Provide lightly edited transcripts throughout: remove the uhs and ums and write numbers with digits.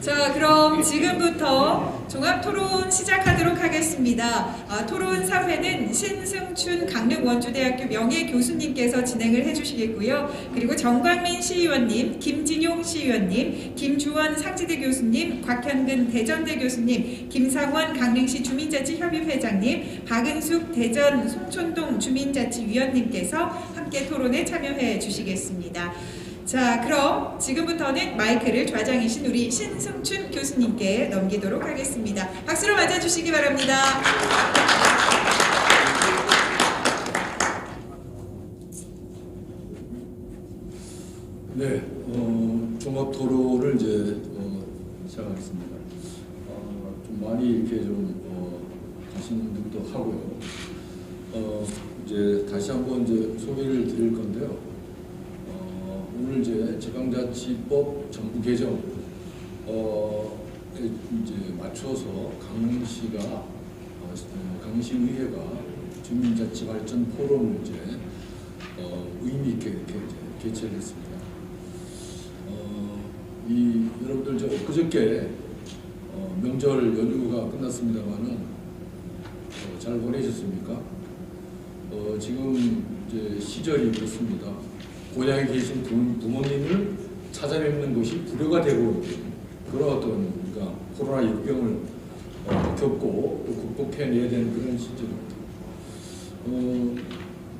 자, 그럼 지금부터 종합토론 시작하도록 하겠습니다. 토론 3회는 신승춘 강릉원주대학교 명예교수님께서 진행을 해주시겠고요. 그리고 정광민 시의원님, 김진용 시의원님, 김주원 상지대 교수님, 곽현근 대전대 교수님, 김상원 강릉시 주민자치협의회장님, 박은숙 대전 송촌동 주민자치위원님께서 함께 토론에 참여해 주시겠습니다. 자, 그럼 지금부터는 마이크를 좌장이신 우리 신승춘 교수님께 넘기도록 하겠습니다. 박수로 맞아주시기 바랍니다. 네, 종합 토론을 이제 시작하겠습니다. 좀 많이 이렇게 좀 가시는 분도 하고요. 이제 다시 한번 이제 소개를 드릴 건데요. 오늘 이제 지방자치법 정부 개정 이제 맞춰서 강릉시가 강릉시의회가 주민자치발전 포럼을 이제 의미 있게 이렇게 이제 개최를 했습니다. 여러분들 저 엊그저께 명절 연휴가 끝났습니다만은 잘 보내셨습니까? 지금 이제 시절이 그렇습니다. 고향에 계신 부모님을 찾아뵙는 것이 불효가 되고 그런 어떤 우리가 코로나 역병을 겪고 또 극복해내야 되는 그런 시점입니다.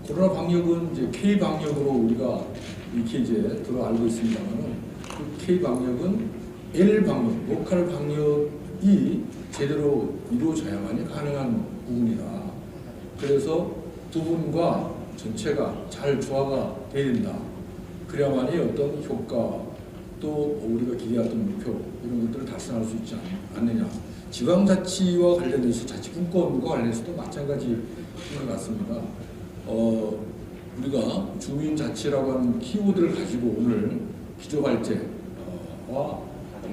코로나 방역은 이제 K 방역으로 우리가 이렇게 이제 들어 알고 있습니다만은 그 K 방역은 L 방역, 로컬 방역이 제대로 이루어져야만이 가능한 부분이다. 그래서 두 분과 전체가 잘 조화가 돼야 된다. 그래야만이 어떤 효과 또 우리가 기대했던 목표 이런 것들을 달성할 수 있지 않느냐. 지방자치와 관련해서 자치분권과 관련해서도 마찬가지인 것 같습니다. 우리가 주민자치라고 하는 키워드를 가지고 오늘 기조발제와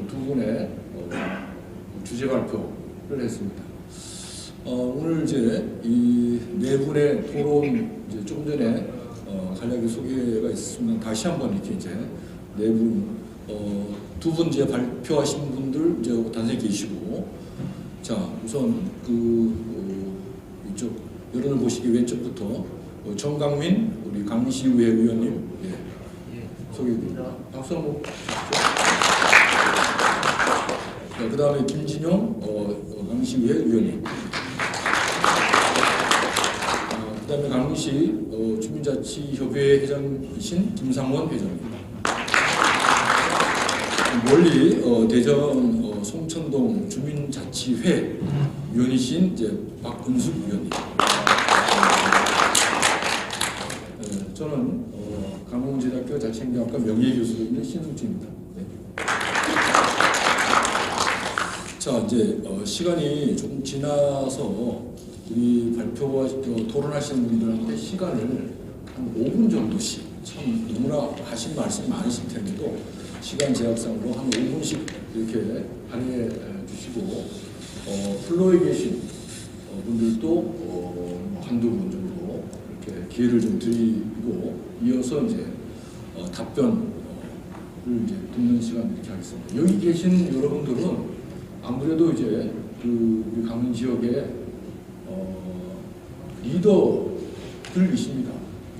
두 분의 주제 발표를 했습니다. 오늘 이제 이 네 분의 토론 이제 좀 전에 간략히 소개가 있었으면 다시 한번 이렇게 이제 네 분, 두 분 이제 발표하신 분들 이제 단상에 계시고, 자 우선 이쪽 여론을 보시기 왼쪽부터 정광민 우리 강릉시의회 의원님 소개해드립니다. 박수 한번 주시죠. 그 다음에 김진용 강릉시의회 의원님. 그 다음에 강릉시 주민자치협의회 회장이신 김상원 회장님. 멀리 대전 송천동 주민자치회 위원이신 이제 박은숙 위원님. 저는 강릉제대학교 자치행정학과 명예교수인 신승춘입니다. 네. 자 이제 시간이 조금 지나서 우리 발표와 토론하시는 분들한테 시간을 한 5분 정도씩, 참 너무나 하신 말씀이 많으실 텐데도 시간 제약상으로 한 5분씩 이렇게 할애해 주시고 플로에 계신 분들도 한두 분 정도 이렇게 기회를 좀 드리고 이어서 이제 답변을 이제 듣는 시간 이렇게 하겠습니다. 여기 계신 여러분들은 아무래도 이제 우리 강릉 지역에 리더들이십니다.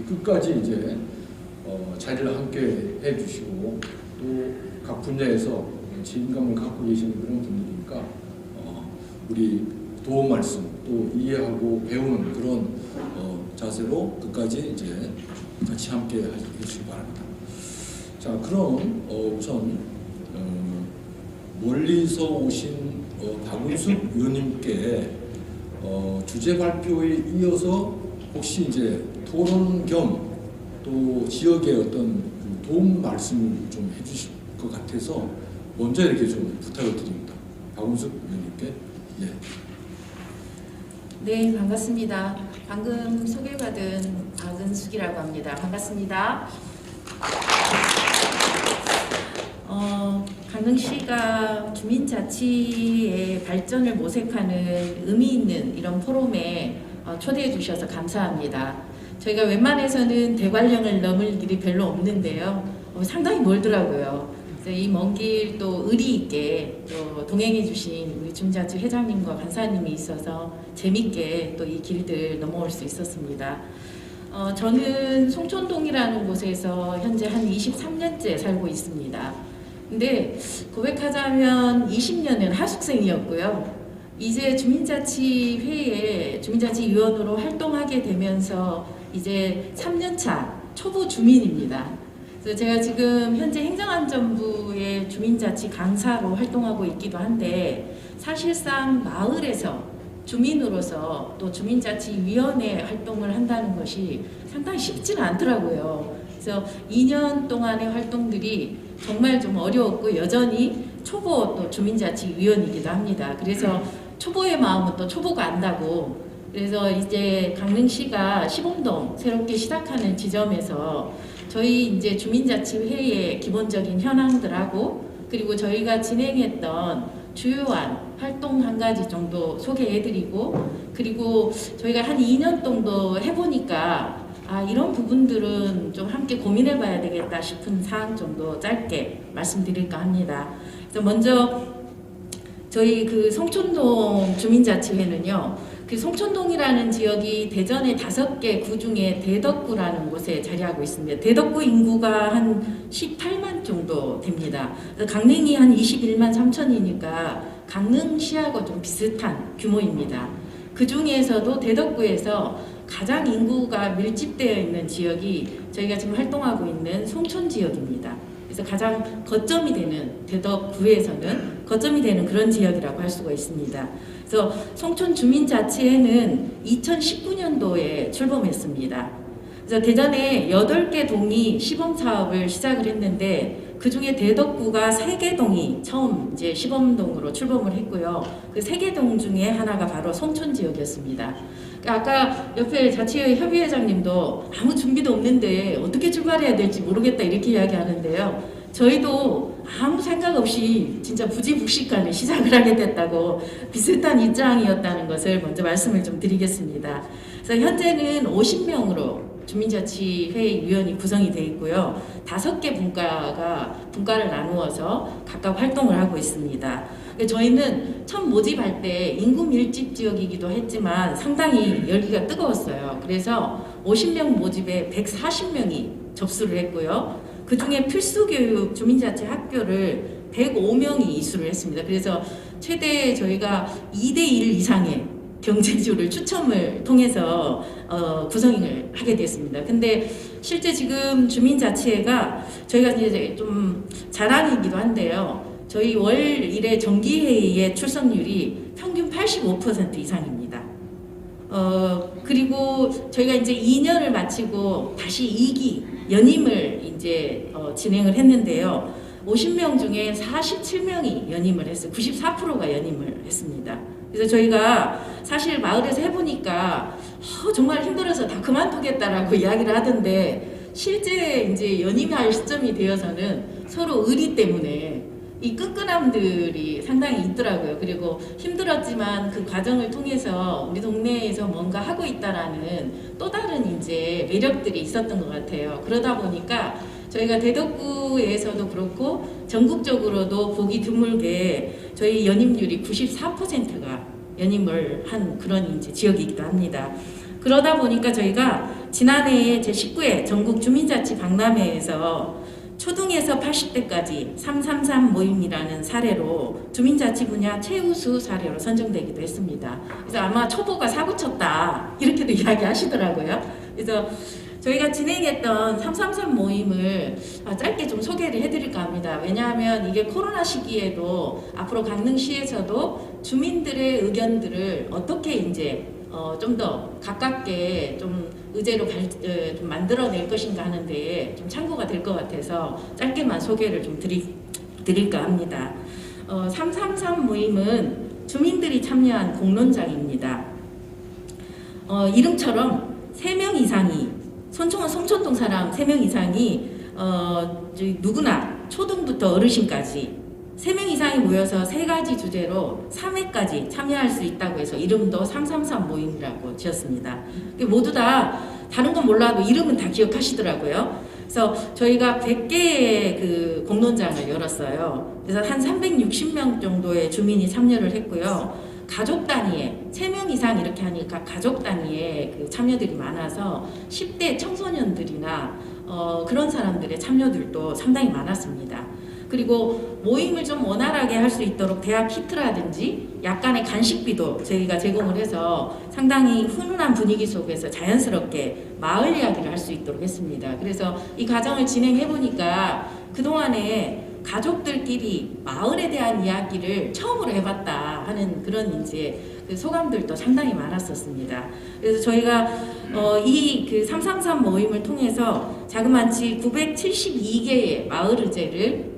끝까지 이제 자리를 함께 해주시고 또 각 분야에서 책임감을 갖고 계시는 그런 분들이니까 우리 도움 말씀 또 이해하고 배우는 그런 자세로 끝까지 이제 같이 함께 해주시기 바랍니다. 자 그럼 우선 멀리서 오신 박은숙 의원님께 주제 발표에 이어서 혹시 이제 토론 겸 또 지역의 어떤 도움 말씀을 좀 해주실 것 같아서 먼저 이렇게 좀 부탁을 드립니다. 박은숙 의원님께. 예. 네, 반갑습니다. 방금 소개받은 박은숙이라고 합니다. 반갑습니다. 강릉시가 주민자치의 발전을 모색하는 의미 있는 이런 포럼에 초대해 주셔서 감사합니다. 저희가 웬만해서는 대관령을 넘을 일이 별로 없는데요. 상당히 멀더라고요. 그래서 이 먼 길 또 의리 있게 또 동행해 주신 우리 주민자치 회장님과 간사님이 있어서 재밌게 또 이 길들 넘어올 수 있었습니다. 저는 송촌동이라는 곳에서 현재 한 23년째 살고 있습니다. 근데 고백하자면 20년은 하숙생이었고요. 이제 주민자치회에 주민자치위원으로 활동하게 되면서 이제 3년차 초보 주민입니다. 그래서 제가 지금 현재 행정안전부의 주민자치 강사로 활동하고 있기도 한데 사실상 마을에서 주민으로서 또 주민자치위원회 활동을 한다는 것이 상당히 쉽지는 않더라고요. 그래서 2년 동안의 활동들이 정말 좀 어려웠고 여전히 초보 또 주민자치위원이기도 합니다. 그래서 초보의 마음은 또 초보가 안다고, 그래서 이제 강릉시가 시범동 새롭게 시작하는 지점에서 저희 이제 주민자치회의 기본적인 현황들하고 그리고 저희가 진행했던 주요한 활동 한 가지 정도 소개해드리고, 그리고 저희가 한 2년 정도 해보니까 이런 부분들은 좀 함께 고민해봐야 되겠다 싶은 사항 정도 짧게 말씀드릴까 합니다. 그래서 먼저 저희 그 송촌동 주민자치회는요, 그 송촌동이라는 지역이 대전의 5개 구 중에 대덕구라는 곳에 자리하고 있습니다. 대덕구 인구가 한 18만 정도 됩니다. 강릉이 한 21만 3천이니까 강릉시하고 좀 비슷한 규모입니다. 그 중에서도 대덕구에서 가장 인구가 밀집되어 있는 지역이 저희가 지금 활동하고 있는 송촌 지역입니다. 그래서 가장 거점이 되는 대덕구에서는 거점이 되는 그런 지역이라고 할 수가 있습니다. 그래서 송촌 주민자치회는 2019년도에 출범했습니다. 그래서 대전에 8개 동이 시범 사업을 시작을 했는데 그 중에 대덕구가 3개 동이 처음 이제 시범동으로 출범을 했고요. 그 3개 동 중에 하나가 바로 송촌 지역이었습니다. 아까 옆에 자치회 협의회장님도 아무 준비도 없는데 어떻게 출발해야 될지 모르겠다 이렇게 이야기하는데요. 저희도 아무 생각 없이 진짜 부지불식간에 시작을 하게 됐다고 비슷한 입장이었다는 것을 먼저 말씀을 좀 드리겠습니다. 그래서 현재는 50명으로 주민자치회 위원이 구성이 되어 있고요. 5개 분과를 나누어서 각각 활동을 하고 있습니다. 저희는 처음 모집할 때 인구 밀집 지역이기도 했지만 상당히 열기가 뜨거웠어요. 그래서 50명 모집에 140명이 접수를 했고요. 그 중에 필수교육 주민자치 학교를 105명이 이수를 했습니다. 그래서 최대 저희가 2대1 이상의 경쟁주를 추첨을 통해서 구성을 하게 됐습니다. 근데 실제 지금 주민자치회가 저희가 이제 좀 자랑이기도 한데요. 저희 월 1회 정기회의의 출석률이 평균 85% 이상입니다. 그리고 저희가 이제 2년을 마치고 다시 2기 연임을 이제 진행을 했는데요. 50명 중에 47명이 연임을 했어요. 94%가 연임을 했습니다. 그래서 저희가 사실 마을에서 해보니까 정말 힘들어서 다 그만두겠다라고 이야기를 하던데 실제 이제 연임할 시점이 되어서는 서로 의리 때문에 이 끈끈함들이 상당히 있더라고요. 그리고 힘들었지만 그 과정을 통해서 우리 동네에서 뭔가 하고 있다라는 또 다른 이제 매력들이 있었던 것 같아요. 그러다 보니까 저희가 대덕구에서도 그렇고 전국적으로도 보기 드물게 저희 연임률이 94%가 연임을 한 그런 이제 지역이기도 합니다. 그러다 보니까 저희가 지난해 제19회 전국 주민자치 박람회에서 초등에서 80대까지 333 모임이라는 사례로 주민자치 분야 최우수 사례로 선정되기도 했습니다. 그래서 아마 초보가 사고 쳤다 이렇게도 이야기하시더라고요. 그래서 저희가 진행했던 333 모임을 짧게 좀 소개를 해드릴까 합니다. 왜냐하면 이게 코로나 시기에도 앞으로 강릉시에서도 주민들의 의견들을 어떻게 이제 좀 더 가깝게 좀 의제로 좀 만들어낼 것인가 하는데 좀 참고가 될 것 같아서 짧게만 소개를 좀 드릴까 합니다. 333 모임은 주민들이 참여한 공론장입니다. 이름처럼 3명 이상이 송촌동 사람 3명 이상이 누구나 초등부터 어르신까지 3명 이상이 모여서 3가지 주제로 3회까지 참여할 수 있다고 해서 이름도 333 모임이라고 지었습니다. 모두 다 다른 건 몰라도 이름은 다 기억하시더라고요. 그래서 저희가 100개의 그 공론장을 열었어요. 그래서 한 360명 정도의 주민이 참여를 했고요. 가족 단위에 3명 이상 이렇게 하니까 가족 단위에 그 참여들이 많아서 10대 청소년들이나 그런 사람들의 참여들도 상당히 많았습니다. 그리고 모임을 좀 원활하게 할 수 있도록 대학 키트라든지 약간의 간식비도 저희가 제공을 해서 상당히 훈훈한 분위기 속에서 자연스럽게 마을 이야기를 할 수 있도록 했습니다. 그래서 이 과정을 진행해 보니까 그동안에 가족들끼리 마을에 대한 이야기를 처음으로 해봤다 하는 그런 이제 그 소감들도 상당히 많았었습니다. 그래서 저희가 이 그 333 모임을 통해서 자그마치 972개의 마을 의제를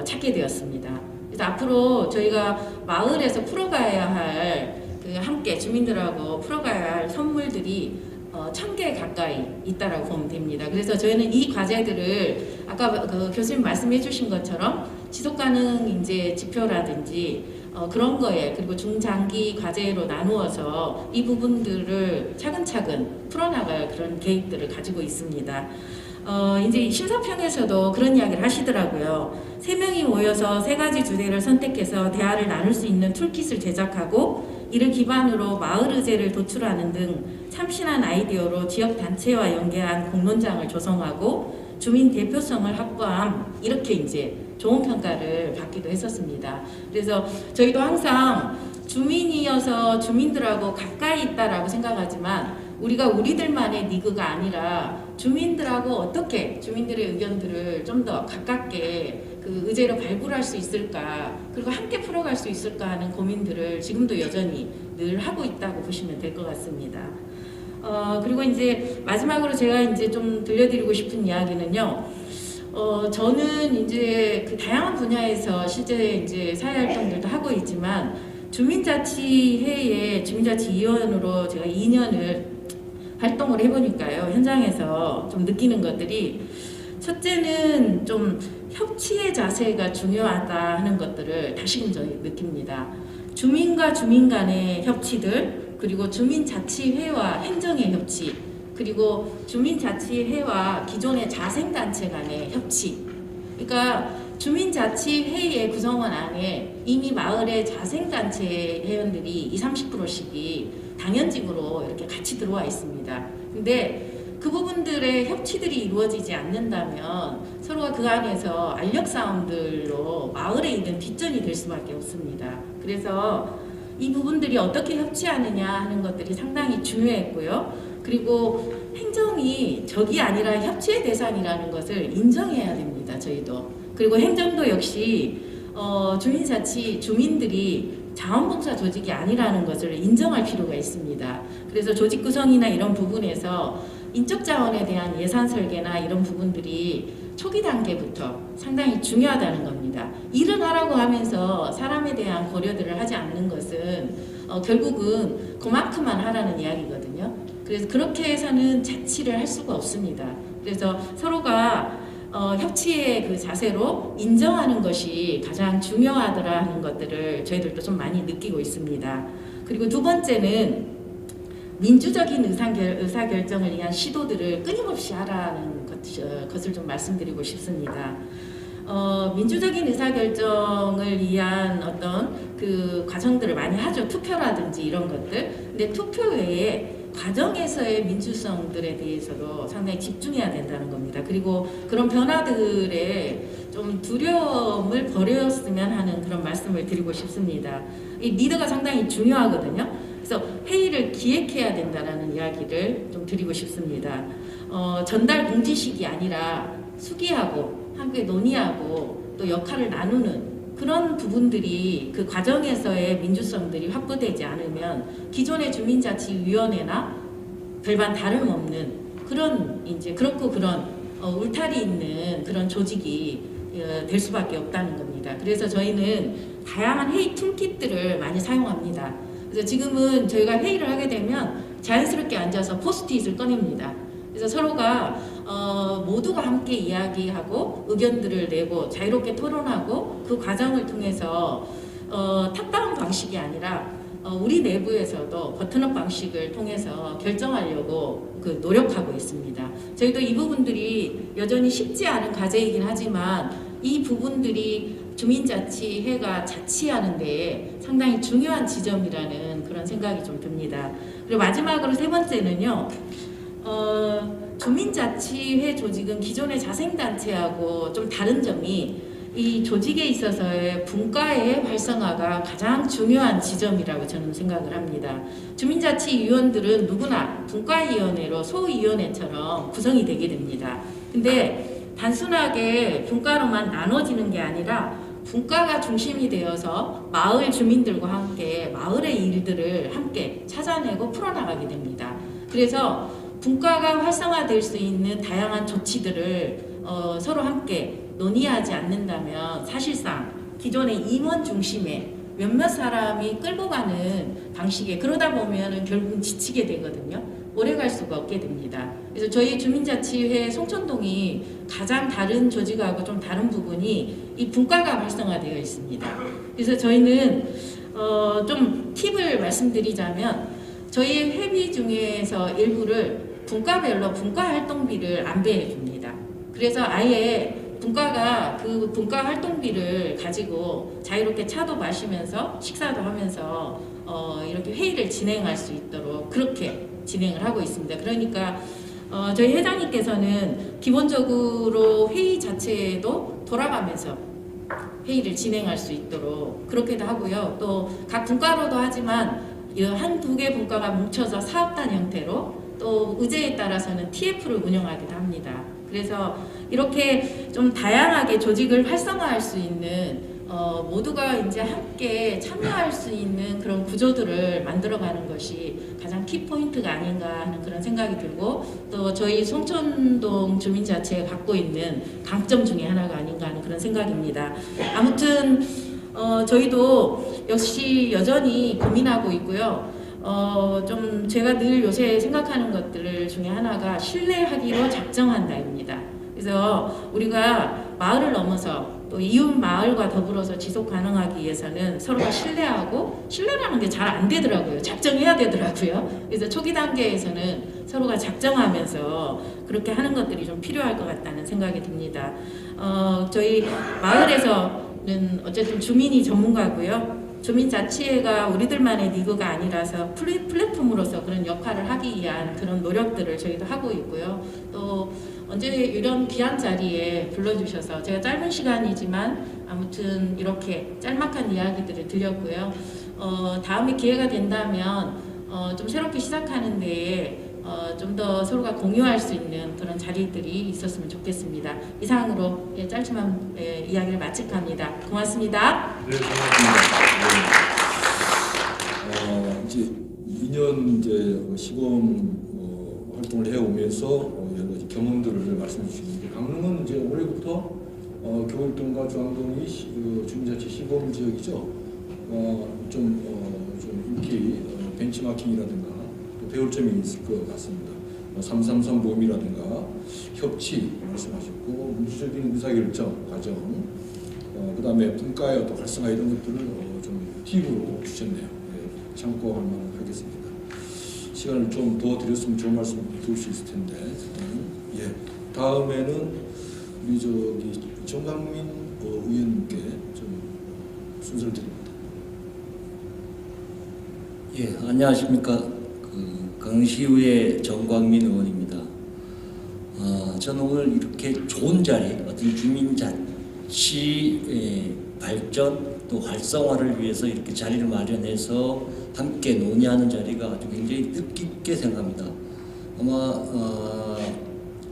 찾게 되었습니다. 그래서 앞으로 저희가 마을에서 풀어가야 할 그 함께 주민들하고 풀어가야 할 선물들이 1000개 가까이 있다라고 보면 됩니다. 그래서 저희는 이 과제들을 아까 그 교수님 말씀해 주신 것처럼 지속가능 이제 지표라든지 그런 거에 그리고 중장기 과제로 나누어서 이 부분들을 차근차근 풀어나갈 그런 계획들을 가지고 있습니다. 이제 심사평에서도 그런 이야기를 하시더라고요. 3명이 모여서 3가지 주제를 선택해서 대화를 나눌 수 있는 툴킷을 제작하고 이를 기반으로 마을 의제를 도출하는 등 참신한 아이디어로 지역 단체와 연계한 공론장을 조성하고 주민 대표성을 확보함 이렇게 이제 좋은 평가를 받기도 했었습니다. 그래서 저희도 항상 주민이어서 주민들하고 가까이 있다라고 생각하지만 우리가 우리들만의 니그가 아니라 주민들하고 어떻게 주민들의 의견들을 좀 더 가깝게 그 의제로 발굴할 수 있을까 그리고 함께 풀어갈 수 있을까 하는 고민들을 지금도 여전히 늘 하고 있다고 보시면 될 것 같습니다. 그리고 이제 마지막으로 제가 이제 좀 들려드리고 싶은 이야기는요. 저는 이제 그 다양한 분야에서 실제 이제 사회활동들도 하고 있지만 주민자치회의 주민자치위원으로 제가 2년을 활동을 해보니까요. 현장에서 좀 느끼는 것들이 첫째는 좀 협치의 자세가 중요하다 하는 것들을 다시금 저희 느낍니다. 주민과 주민 간의 협치들 그리고 주민자치회와 행정의 협치 그리고 주민자치회와 기존의 자생단체 간의 협치 그러니까 주민자치회의 구성원 안에 이미 마을의 자생단체 회원들이 20-30%씩이 당연직으로 이렇게 같이 들어와 있습니다. 근데 그 부분들의 협치들이 이루어지지 않는다면 서로가 그 안에서 알력 싸움들로 마을에 있는 뒷전이 될 수밖에 없습니다. 그래서 이 부분들이 어떻게 협치하느냐 하는 것들이 상당히 중요했고요. 그리고 행정이 적이 아니라 협치의 대상이라는 것을 인정해야 됩니다. 저희도. 그리고 행정도 역시 주민자치 주민들이 자원봉사 조직이 아니라는 것을 인정할 필요가 있습니다. 그래서 조직 구성이나 이런 부분에서 인적 자원에 대한 예산 설계나 이런 부분들이 초기 단계부터 상당히 중요하다는 겁니다. 일을 하라고 하면서 사람에 대한 고려들을 하지 않는 것은 결국은 그만큼만 하라는 이야기거든요. 그래서 그렇게 해서는 자치를 할 수가 없습니다. 그래서 서로가 협치의 그 자세로 인정하는 것이 가장 중요하더라 하는 것들을 저희들도 좀 많이 느끼고 있습니다. 그리고 두 번째는 민주적인 의사결정을 위한 시도들을 끊임없이 하라는 것을 좀 말씀드리고 싶습니다. 민주적인 의사결정을 위한 어떤 그 과정들을 많이 하죠. 투표라든지 이런 것들. 근데 투표 외에 과정에서의 민주성들에 대해서도 상당히 집중해야 된다는 겁니다. 그리고 그런 변화들에 좀 두려움을 버렸으면 하는 그런 말씀을 드리고 싶습니다. 이 리더가 상당히 중요하거든요. 그래서 회의를 기획해야 된다는 이야기를 좀 드리고 싶습니다. 전달 공지식이 아니라 수기하고 함께 논의하고 또 역할을 나누는 그런 부분들이 그 과정에서의 민주성들이 확보되지 않으면 기존의 주민자치위원회나 별반 다름없는 그런 이제 그렇고 그런 울타리 있는 그런 조직이 될 수밖에 없다는 겁니다. 그래서 저희는 다양한 회의 툴킷들을 많이 사용합니다. 그래서 지금은 저희가 회의를 하게 되면 자연스럽게 앉아서 포스트잇을 꺼냅니다. 그래서 서로가 모두가 함께 이야기하고 의견들을 내고 자유롭게 토론하고 그 과정을 통해서 탑다운 방식이 아니라 우리 내부에서도 버튼업 방식을 통해서 결정하려고 노력하고 있습니다. 저희도 이 부분들이 여전히 쉽지 않은 과제이긴 하지만 이 부분들이 주민자치회가 자치하는 데에 상당히 중요한 지점이라는 그런 생각이 좀 듭니다. 그리고 마지막으로 세 번째는요. 주민자치회 조직은 기존의 자생단체하고 좀 다른 점이 이 조직에 있어서의 분과의 활성화가 가장 중요한 지점이라고 저는 생각을 합니다. 주민자치위원들은 누구나 분과위원회로 소위원회처럼 구성이 되게 됩니다. 근데 단순하게 분과로만 나눠지는 게 아니라 분과가 중심이 되어서 마을 주민들과 함께 마을의 일들을 함께 찾아내고 풀어나가게 됩니다. 그래서 분과가 활성화될 수 있는 다양한 조치들을 서로 함께 논의하지 않는다면 사실상 기존의 임원 중심의 몇몇 사람이 끌고 가는 방식에 그러다 보면 결국 지치게 되거든요. 오래 갈 수가 없게 됩니다. 그래서 저희 주민자치회 송천동이 가장 다른 조직하고 좀 다른 부분이 이 분과가 활성화되어 있습니다. 그래서 저희는 좀 팁을 말씀드리자면 저희 회비 중에서 일부를 분과별로 분과 활동비를 안배해 줍니다. 그래서 아예 분과가 그 분과 활동비를 가지고 자유롭게 차도 마시면서 식사도 하면서 이렇게 회의를 진행할 수 있도록 그렇게 진행을 하고 있습니다. 그러니까 저희 회장님께서는 기본적으로 회의 자체에도 돌아가면서 회의를 진행할 수 있도록 그렇게도 하고요. 또 각 분과로도 하지만 한두 개 분과가 뭉쳐서 사업단 형태로 또 의제에 따라서는 TF를 운영하기도 합니다. 그래서 이렇게 좀 다양하게 조직을 활성화할 수 있는 모두가 이제 함께 참여할 수 있는 그런 구조들을 만들어가는 것이 가장 키포인트가 아닌가 하는 그런 생각이 들고 또 저희 송천동 주민자치가 갖고 있는 강점 중에 하나가 아닌가 하는 그런 생각입니다. 아무튼 저희도 역시 여전히 고민하고 있고요. 좀 제가 늘 요새 생각하는 것들 중에 하나가 신뢰하기로 작정한다입니다. 그래서 우리가 마을을 넘어서 또 이웃 마을과 더불어서 지속 가능하기 위해서는 서로가 신뢰하고 신뢰라는 게 잘 안 되더라고요. 작정해야 되더라고요. 그래서 초기 단계에서는 서로가 작정하면서 그렇게 하는 것들이 좀 필요할 것 같다는 생각이 듭니다. 저희 마을에서는 어쨌든 주민이 전문가고요. 주민자치회가 우리들만의 리그가 아니라서 플랫폼으로서 그런 역할을 하기 위한 그런 노력들을 저희도 하고 있고요. 또 언제 이런 귀한 자리에 불러주셔서 제가 짧은 시간이지만 아무튼 이렇게 짤막한 이야기들을 드렸고요. 다음에 기회가 된다면 좀 새롭게 시작하는 데에 좀 더 서로가 공유할 수 있는 그런 자리들이 있었으면 좋겠습니다. 이상으로 짧지만 이야기를 마칠까 합니다. 고맙습니다. 네, 고맙습니다. 이제 2년 이제 시범 활동을 해오면서 여러 가지 경험들을 말씀해 주시는데 강릉은 이제 올해부터 교월동과 중앙동이 주민자치 시범 지역이죠. 좀 이렇게 벤치마킹이라든가 또 배울 점이 있을 것 같습니다. 333 모임이라든가 협치 말씀하셨고 민주적인 의사결정 과정, 그다음에 분과의 어떤 활성화 이런 것들을 좀 팁으로 주셨네요. 네, 참고할 만하겠습니다. 시간을 좀 더 드렸으면 좋은 말씀 드릴 수 있을 텐데. 예, 다음에는 우리 정강민 의원님께 좀 순서를 드립니다. 예, 안녕하십니까. 강시의회 정광민 의원입니다. 저는 오늘 이렇게 좋은 자리, 어떤 주민자치 발전 또 활성화를 위해서 이렇게 자리를 마련해서 함께 논의하는 자리가 아주 굉장히 뜻깊게 생각합니다. 아마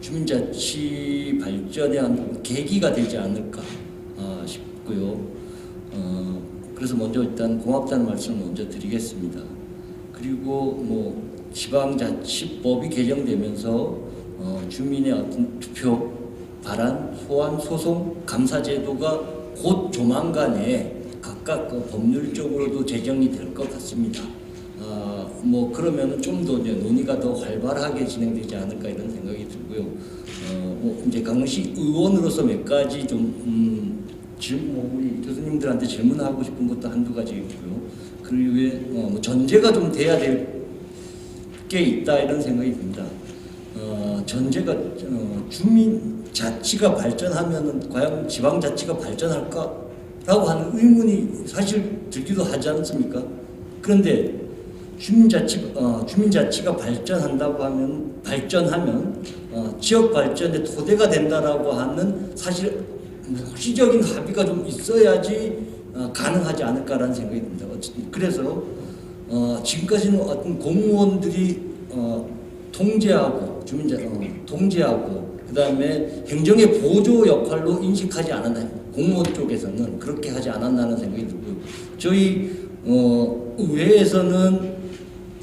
주민자치 발전의 한 계기가 되지 않을까 싶고요. 그래서 먼저 일단 고맙다는 말씀을 먼저 드리겠습니다. 그리고 지방자치법이 개정되면서 주민의 어떤 투표, 발안, 소환, 소송, 감사제도가 곧 조만간에 각각 법률적으로도 제정이 될 것 같습니다. 그러면은 좀 더 논의가 더 활발하게 진행되지 않을까 이런 생각이 들고요. 이제 강릉시 의원으로서 몇 가지 좀 우리 교수님들한테 질문하고 싶은 것도 한두 가지 있고요. 그리고 뭐 전제가 좀 돼야 될 게 있다 이런 생각이 듭니다. 전제가 주민 자치가 발전하면은 과연 지방자치가 발전할까라고 하는 의문이 사실 들기도 하지 않습니까? 그런데 주민자치가 발전하면 지역 발전의 토대가 된다라고 하는 사실 묵시적인 합의가 좀 있어야지 가능하지 않을까라는 생각이 듭니다. 그래서 지금까지는 어떤 공무원들이 통제하고 통제하고 그다음에 행정의 보조 역할로 인식하지 않았나요? 공무원 쪽에서는 그렇게 하지 않았나는 생각이 들고요. 저희 의회에서는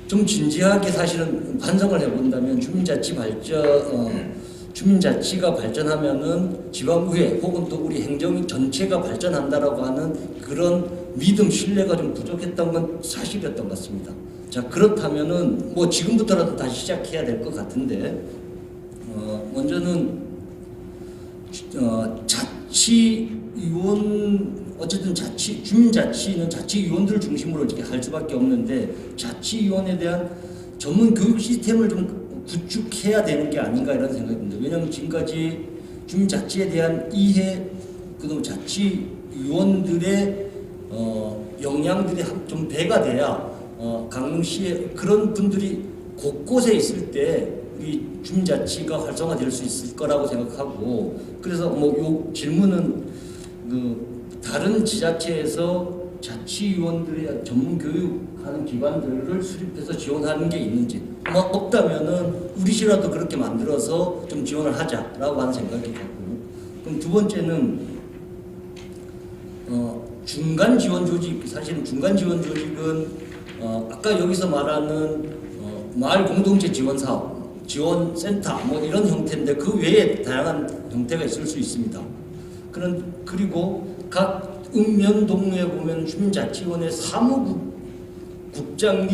좀 진지하게 사실은 반성을 해본다면 주민자치가 발전하면은 지방의회 혹은 또 우리 행정 전체가 발전한다라고 하는 그런 믿음, 신뢰가 좀 부족했던 건 사실이었던 것 같습니다. 자, 그렇다면은 뭐 지금부터라도 다시 시작해야 될 것 같은데 먼저는 자치위원 어쨌든 주민자치는 자치위원들 중심으로 이렇게 할 수밖에 없는데 자치위원에 대한 전문 교육 시스템을 좀 구축해야 되는 게 아닌가 이런 생각이 듭니다. 왜냐하면 지금까지 주민자치에 대한 이해, 그다음 자치위원들의 역량들이 좀 배가 돼야 강릉시에 그런 분들이 곳곳에 있을 때 우리 주민자치가 활성화될 수 있을 거라고 생각하고, 그래서 뭐 요 질문은 다른 지자체에서 자치위원들의 전문 교육하는 기관들을 수립해서 지원하는 게 있는지, 없다면은 우리 시라도 그렇게 만들어서 좀 지원을 하자라고 하는 생각이 있고, 그럼 두 번째는 중간 지원 조직, 사실은 중간 지원 조직은 아까 여기서 말하는 마을 공동체 지원 사업, 지원 센터 뭐 이런 형태인데 그 외에 다양한 형태가 있을 수 있습니다. 그리고 각 읍면동에 보면 주민자치원의 사무국장이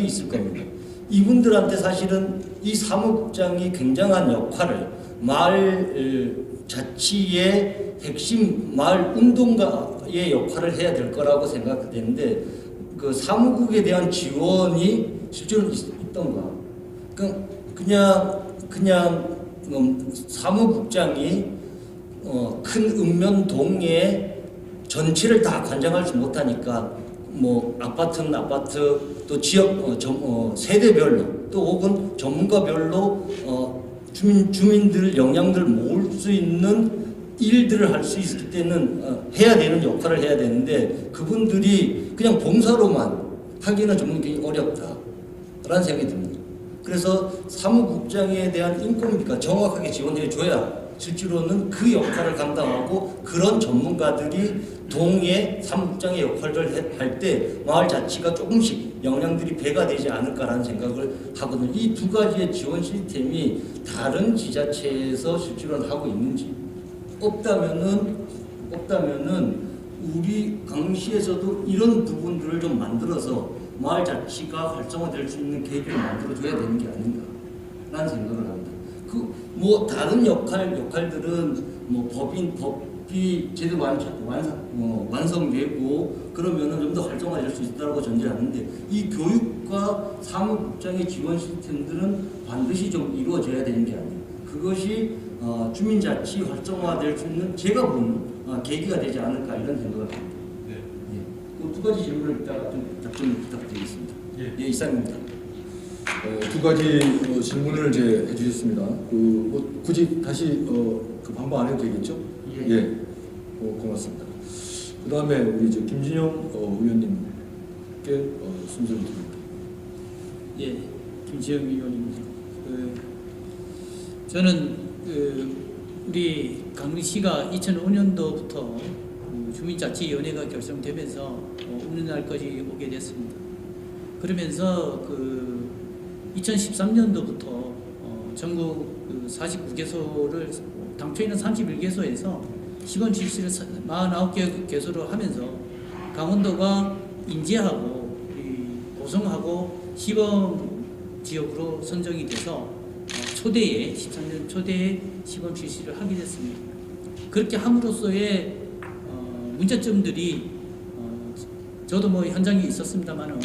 있을 겁니다. 이분들한테 사실은 이 사무국장이 굉장한 역할을 마을 자치의 핵심 마을 운동가의 역할을 해야 될 거라고 생각되는데 그 사무국에 대한 지원이 실제로 있던가? 그냥 사무국장이 큰 읍면동의 전체를 다 관장하지 못하니까 뭐 아파트는 아파트 또 지역 세대별로 또 혹은 전문가별로 주민들 역량들 모을 수 있는 일들을 할 수 있을 때는 해야 되는 역할을 해야 되는데 그분들이 그냥 봉사로만 하기는 좀 어렵다라는 생각이 듭니다. 그래서 사무국장에 대한 인건비가 정확하게 지원해 줘야 실제로는 그 역할을 감당하고 그런 전문가들이 동의 사무국장의 역할을 할 때 마을 자치가 조금씩 역량들이 배가 되지 않을까라는 생각을 하거든요. 이 두 가지의 지원 시스템이 다른 지자체에서 실제로는 하고 있는지 없다면은 우리 강릉시에서도 이런 부분들을 좀 만들어서 마을 자치가 활성화될 수 있는 계기를 만들어줘야 되는 게 아닌가라는 생각을 합니다. 뭐 다른 역할들은 뭐 법이 제대로 완성되고 그러면은 좀 더 활성화될 수 있다고 전제하는데 이 교육과 사무국장의 지원 시스템들은 반드시 좀 이루어져야 되는 게 아니에요. 그것이 주민자치 활성화될 수 있는 제가 보는 계기가 되지 않을까 이런 생각을 합니다. 네. 그 두 가지 질문을 이따가 좀 답변 부탁드리겠습니다. 예, 이상입니다. 두 가지 질문을 이제 해주셨습니다. 뭐 굳이 다시 그 반복 안 해도 되겠죠? 예. 고맙습니다. 그 다음에 우리 이제 김진영 의원님께 순서를 드립니다. 예, 김지영 의원입니다. 저는 우리 강릉시가 2005년도부터 주민자치위원회가 결성되면서 어느 날까지 오게 됐습니다. 그러면서 2013년도부터 전국 49개소를 당초에는 31개소에서 시범 실시를 49개 개소로 하면서 강원도가 인제하고 고성하고 시범 지역으로 선정이 돼서 13년 초대에 시범 실시를 하게 됐습니다. 그렇게 함으로써의 문제점들이 저도 뭐 현장에 있었습니다만은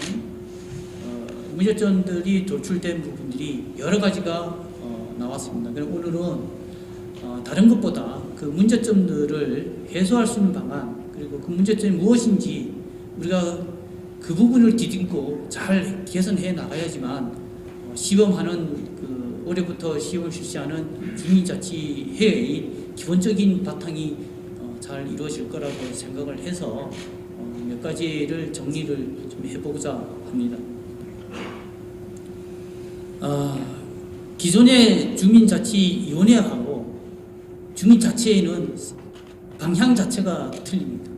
문제점들이 도출된 부분들이 여러 가지가 나왔습니다. 그럼 오늘은 다른 것보다 그 문제점들을 해소할 수 있는 방안, 그리고 그 문제점이 무엇인지 우리가 그 부분을 디딤고 잘 개선해 나가야지만 시범하는 올해부터 시범을 실시하는 주민자치회의 기본적인 바탕이 잘 이루어질 거라고 생각을 해서 몇 가지를 정리를 좀 해보고자 합니다. 기존의 주민자치위원회하고 주민자치회는 방향 자체가 틀립니다.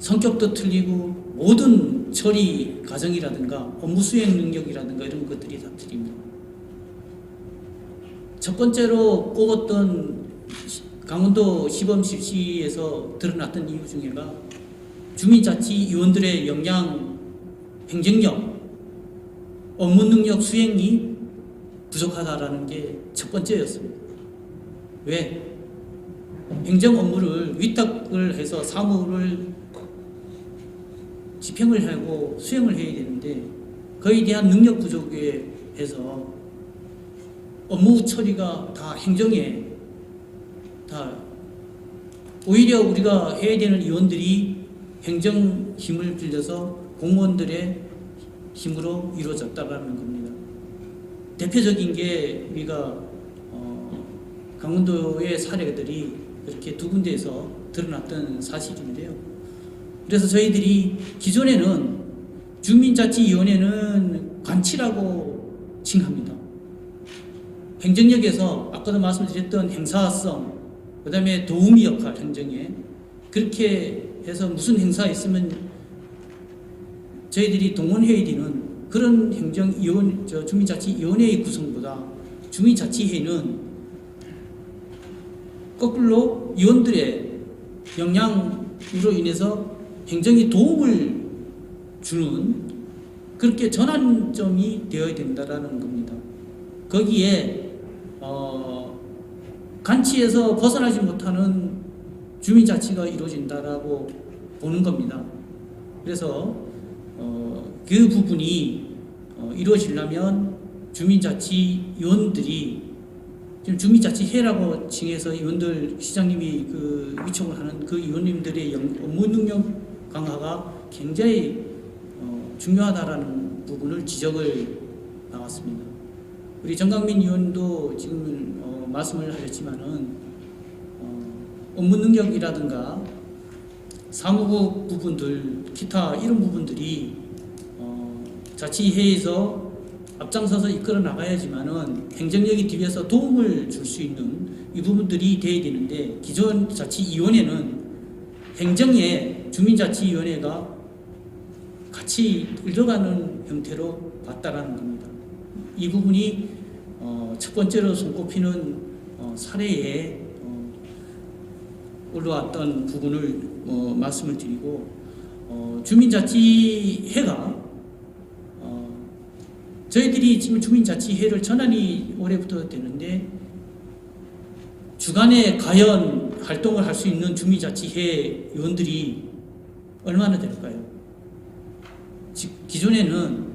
성격도 틀리고 모든 처리 과정이라든가 업무 수행 능력이라든가 이런 것들이 다 틀립니다. 첫 번째로 꼽았던 강원도 시범 실시에서 드러났던 이유 중에가 주민자치위원들의 역량, 행정력, 업무 능력 수행이 부족하다라는 게 첫 번째였습니다. 왜? 행정 업무를 위탁을 해서 사무를 집행을 하고 수행을 해야 되는데 그에 대한 능력 부족에 해서 업무 처리가 다 행정에 다 오히려 우리가 해야 되는 위원들이 행정 힘을 빌려서 공무원들의 힘으로 이루어졌다라는 겁니다. 대표적인 게 우리가 강원도의 사례들이 이렇게 두 군데에서 드러났던 사실인데요. 그래서 저희들이 기존에는 주민자치위원회는 관치라고 칭합니다. 행정력에서 아까도 말씀드렸던 행사성, 그 다음에 도우미 역할 행정에 그렇게 해서 무슨 행사 있으면 저희들이 동원해야 되는 그런 주민자치위원회의 구성보다 주민자치회는 거꾸로 위원들의 역량으로 인해서 행정이 도움을 주는 그렇게 전환점이 되어야 된다라는 겁니다. 거기에 간치에서 벗어나지 못하는 주민자치가 이루어진다라고 보는 겁니다. 그래서 그 부분이 이루어지려면 주민자치위원들이 지금 주민자치회라고 칭해서 위원들 시장님이 그 위촉을 하는 그 위원님들의 업무 능력 강화가 굉장히 중요하다라는 부분을 지적을 나왔습니다. 우리 정강민 의원도 지금 말씀을 하셨지만은 업무 능력이라든가 사무국 부분들, 기타 이런 부분들이 자치회에서 앞장서서 이끌어 나가야지만은 행정력이 뒤에서 도움을 줄 수 있는 이 부분들이 돼야 되는데 기존 자치위원회는 행정에 주민자치위원회가 같이 들어가는 형태로 봤다라는 겁니다. 이 부분이 첫 번째로 손꼽히는 사례에 올라왔던 부분을 말씀을 드리고 주민자치회가 저희들이 지금 주민자치회를 전환이 올해부터 되는데 주간에 과연 활동을 할 수 있는 주민자치회 위원들이 얼마나 될까요? 기존에는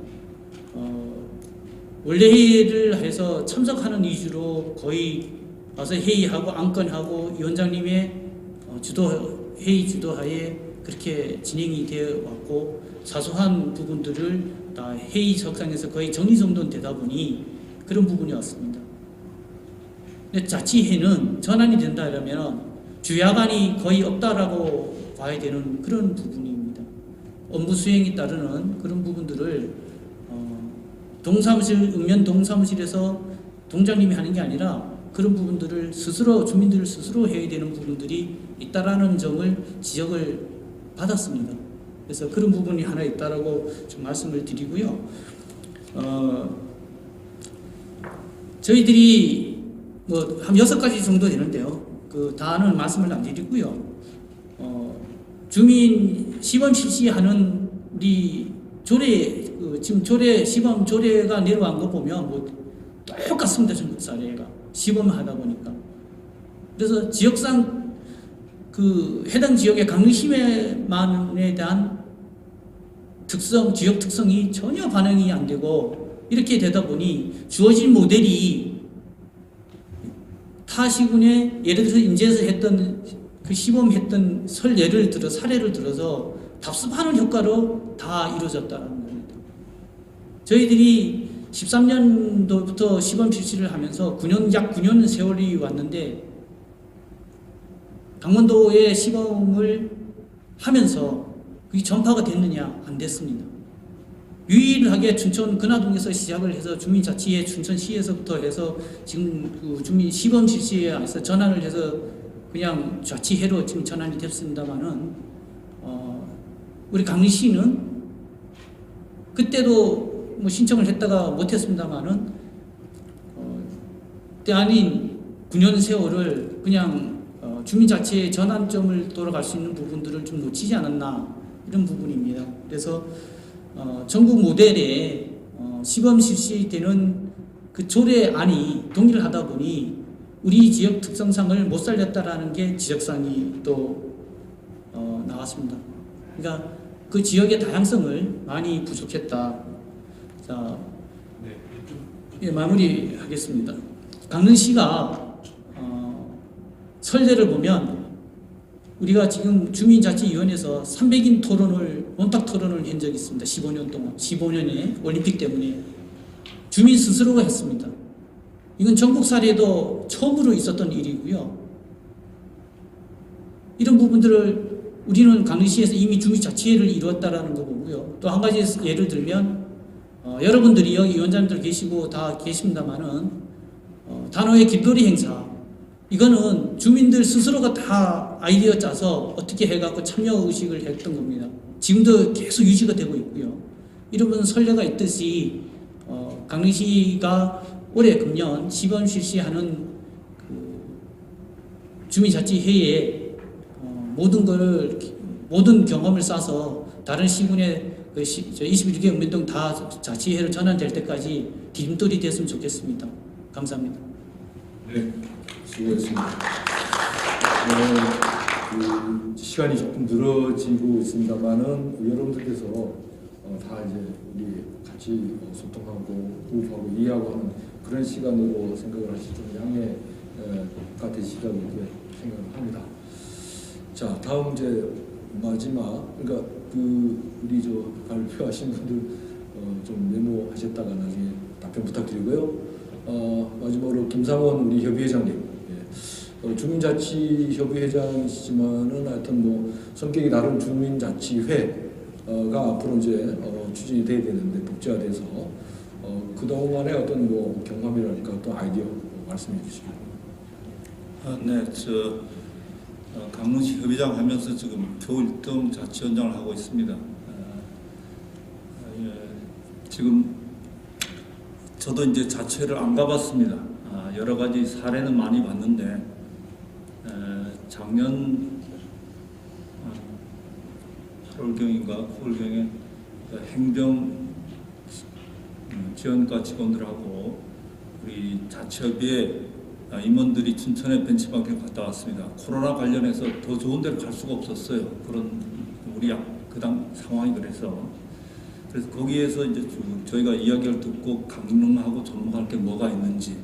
원래 회의를 해서 참석하는 위주로 거의 와서 회의하고 안건하고 위원장님의 회의 주도하에 그렇게 진행이 되어 왔고 사소한 부분들을 다 회의석상에서 거의 정리정돈 되다 보니 그런 부분이었습니다. 근데 자치회는 전환이 된다 이러면 주야간이 거의 없다라고 봐야 되는 그런 부분입니다. 업무 수행에 따르는 그런 부분들을 읍면 동사무실에서 동장님이 하는 게 아니라 그런 부분들을 스스로 주민들 스스로 해야 되는 부분들이 있다라는 점을 지적을 받았습니다. 그래서 그런 부분이 하나 있다라고 좀 말씀을 드리고요. 저희들이 뭐 한 6가지 정도 되는데요. 그 다는 말씀을 안 드리고요. 주민 시범 실시하는 우리 조례 지금 시범 조례가 내려간 거 보면 뭐 똑같습니다. 전국 사례가 시범하다 보니까. 그래서 지역상 그 해당 지역의 강력심에만에 대한 지역 특성이 전혀 반영이 안 되고 이렇게 되다 보니 주어진 모델이 타 시군에 예를 들어서 인제에서 했던 그 시범했던 사례를 들어서 답습하는 효과로 다 이루어졌다는 겁니다. 저희들이 13년도부터 시범 실시를 하면서 약 9년 세월이 왔는데 강원도에 시범을 하면서 그게 전파가 됐느냐? 안 됐습니다. 유일하게 춘천 근화동에서 시작을 해서 주민자치회 춘천시에서부터 해서 지금 그 주민 시범 실시에서 전환을 해서 그냥 자치회로 지금 전환이 됐습니다만은 우리 강릉시는 그때도 뭐 신청을 했다가 못했습니다만은 때 아닌 9년 세월을 그냥 주민자치의 전환점을 돌아갈 수 있는 부분들을 좀 놓치지 않았나 이런 부분입니다. 그래서 전국 모델에 시범 실시되는 그 조례안이 동의를 하다 보니 우리 지역 특성상을 못 살렸다라는 게 지적사항이 또 나왔습니다. 그러니까 그 지역의 다양성을 많이 부족했다. 자, 예, 마무리하겠습니다. 강릉시가 설례를 보면 우리가 지금 주민자치위원회에서 300인 토론을 원탁 토론을 한 적이 있습니다. 15년 동안 15년에 올림픽 때문에 주민 스스로가 했습니다. 이건 전국 사례도 처음으로 있었던 일이고요. 이런 부분들을 우리는 강릉시에서 이미 주민자치회를 이루었다라는 거 보고요. 또 한 가지 예를 들면 여러분들이 여기 위원장님들 계시고 다 계십니다만은 단호의 길놀이 행사 이거는 주민들 스스로가 다 아이디어 짜서 어떻게 해갖고 참여 의식을 했던 겁니다. 지금도 계속 유지가 되고 있고요. 이러면 선례가 있듯이 강릉시가 올해 금년 시범 실시하는 그 주민자치회의에 모든 경험을 쌓아서 다른 시군의 그 21개 읍면동 다 자치회로 전환될 때까지 디딤돌이 됐으면 좋겠습니다. 감사합니다. 네, 수고했습니다. 그 시간이 조금 늘어지고 있습니다만은 여러분들께서 다 이제 우리 같이 소통하고 호흡하고 이해하고 하는 그런 시간으로 생각을 하시 좀 양해가 되시라고 이렇게 생각을 합니다. 자, 다음 이제 마지막 그러니까 그 우리 저 발표하신 분들 좀 메모하셨다가 나중에 답변 부탁드리고요. 마지막으로 김상원 우리 협의회장님, 주민자치협의회장이시지만은 하여튼 뭐 성격이 다른 주민자치회가 앞으로 이제 추진이 돼야 되는데 복제화돼서 그동안의 어떤 뭐 경험이랄까 또 아이디어 말씀해 주시기 바랍니다. 네, 강릉시 협의장 하면서 지금 겨울 1등 자치위원장을 하고 있습니다. 지금 저도 이제 자치회를 안 가봤습니다. 여러 가지 사례는 많이 봤는데 작년 8월경인가 9월경에 행정 지원과 직원들하고 우리 자치협의회 임원들이 춘천에 벤치마킹 갔다 왔습니다. 코로나 관련해서 더 좋은 데를 갈 수가 없었어요. 그런 우리 그당 상황이 그래서 거기에서 이제 저희가 이야기를 듣고 강릉하고 접목할 게 뭐가 있는지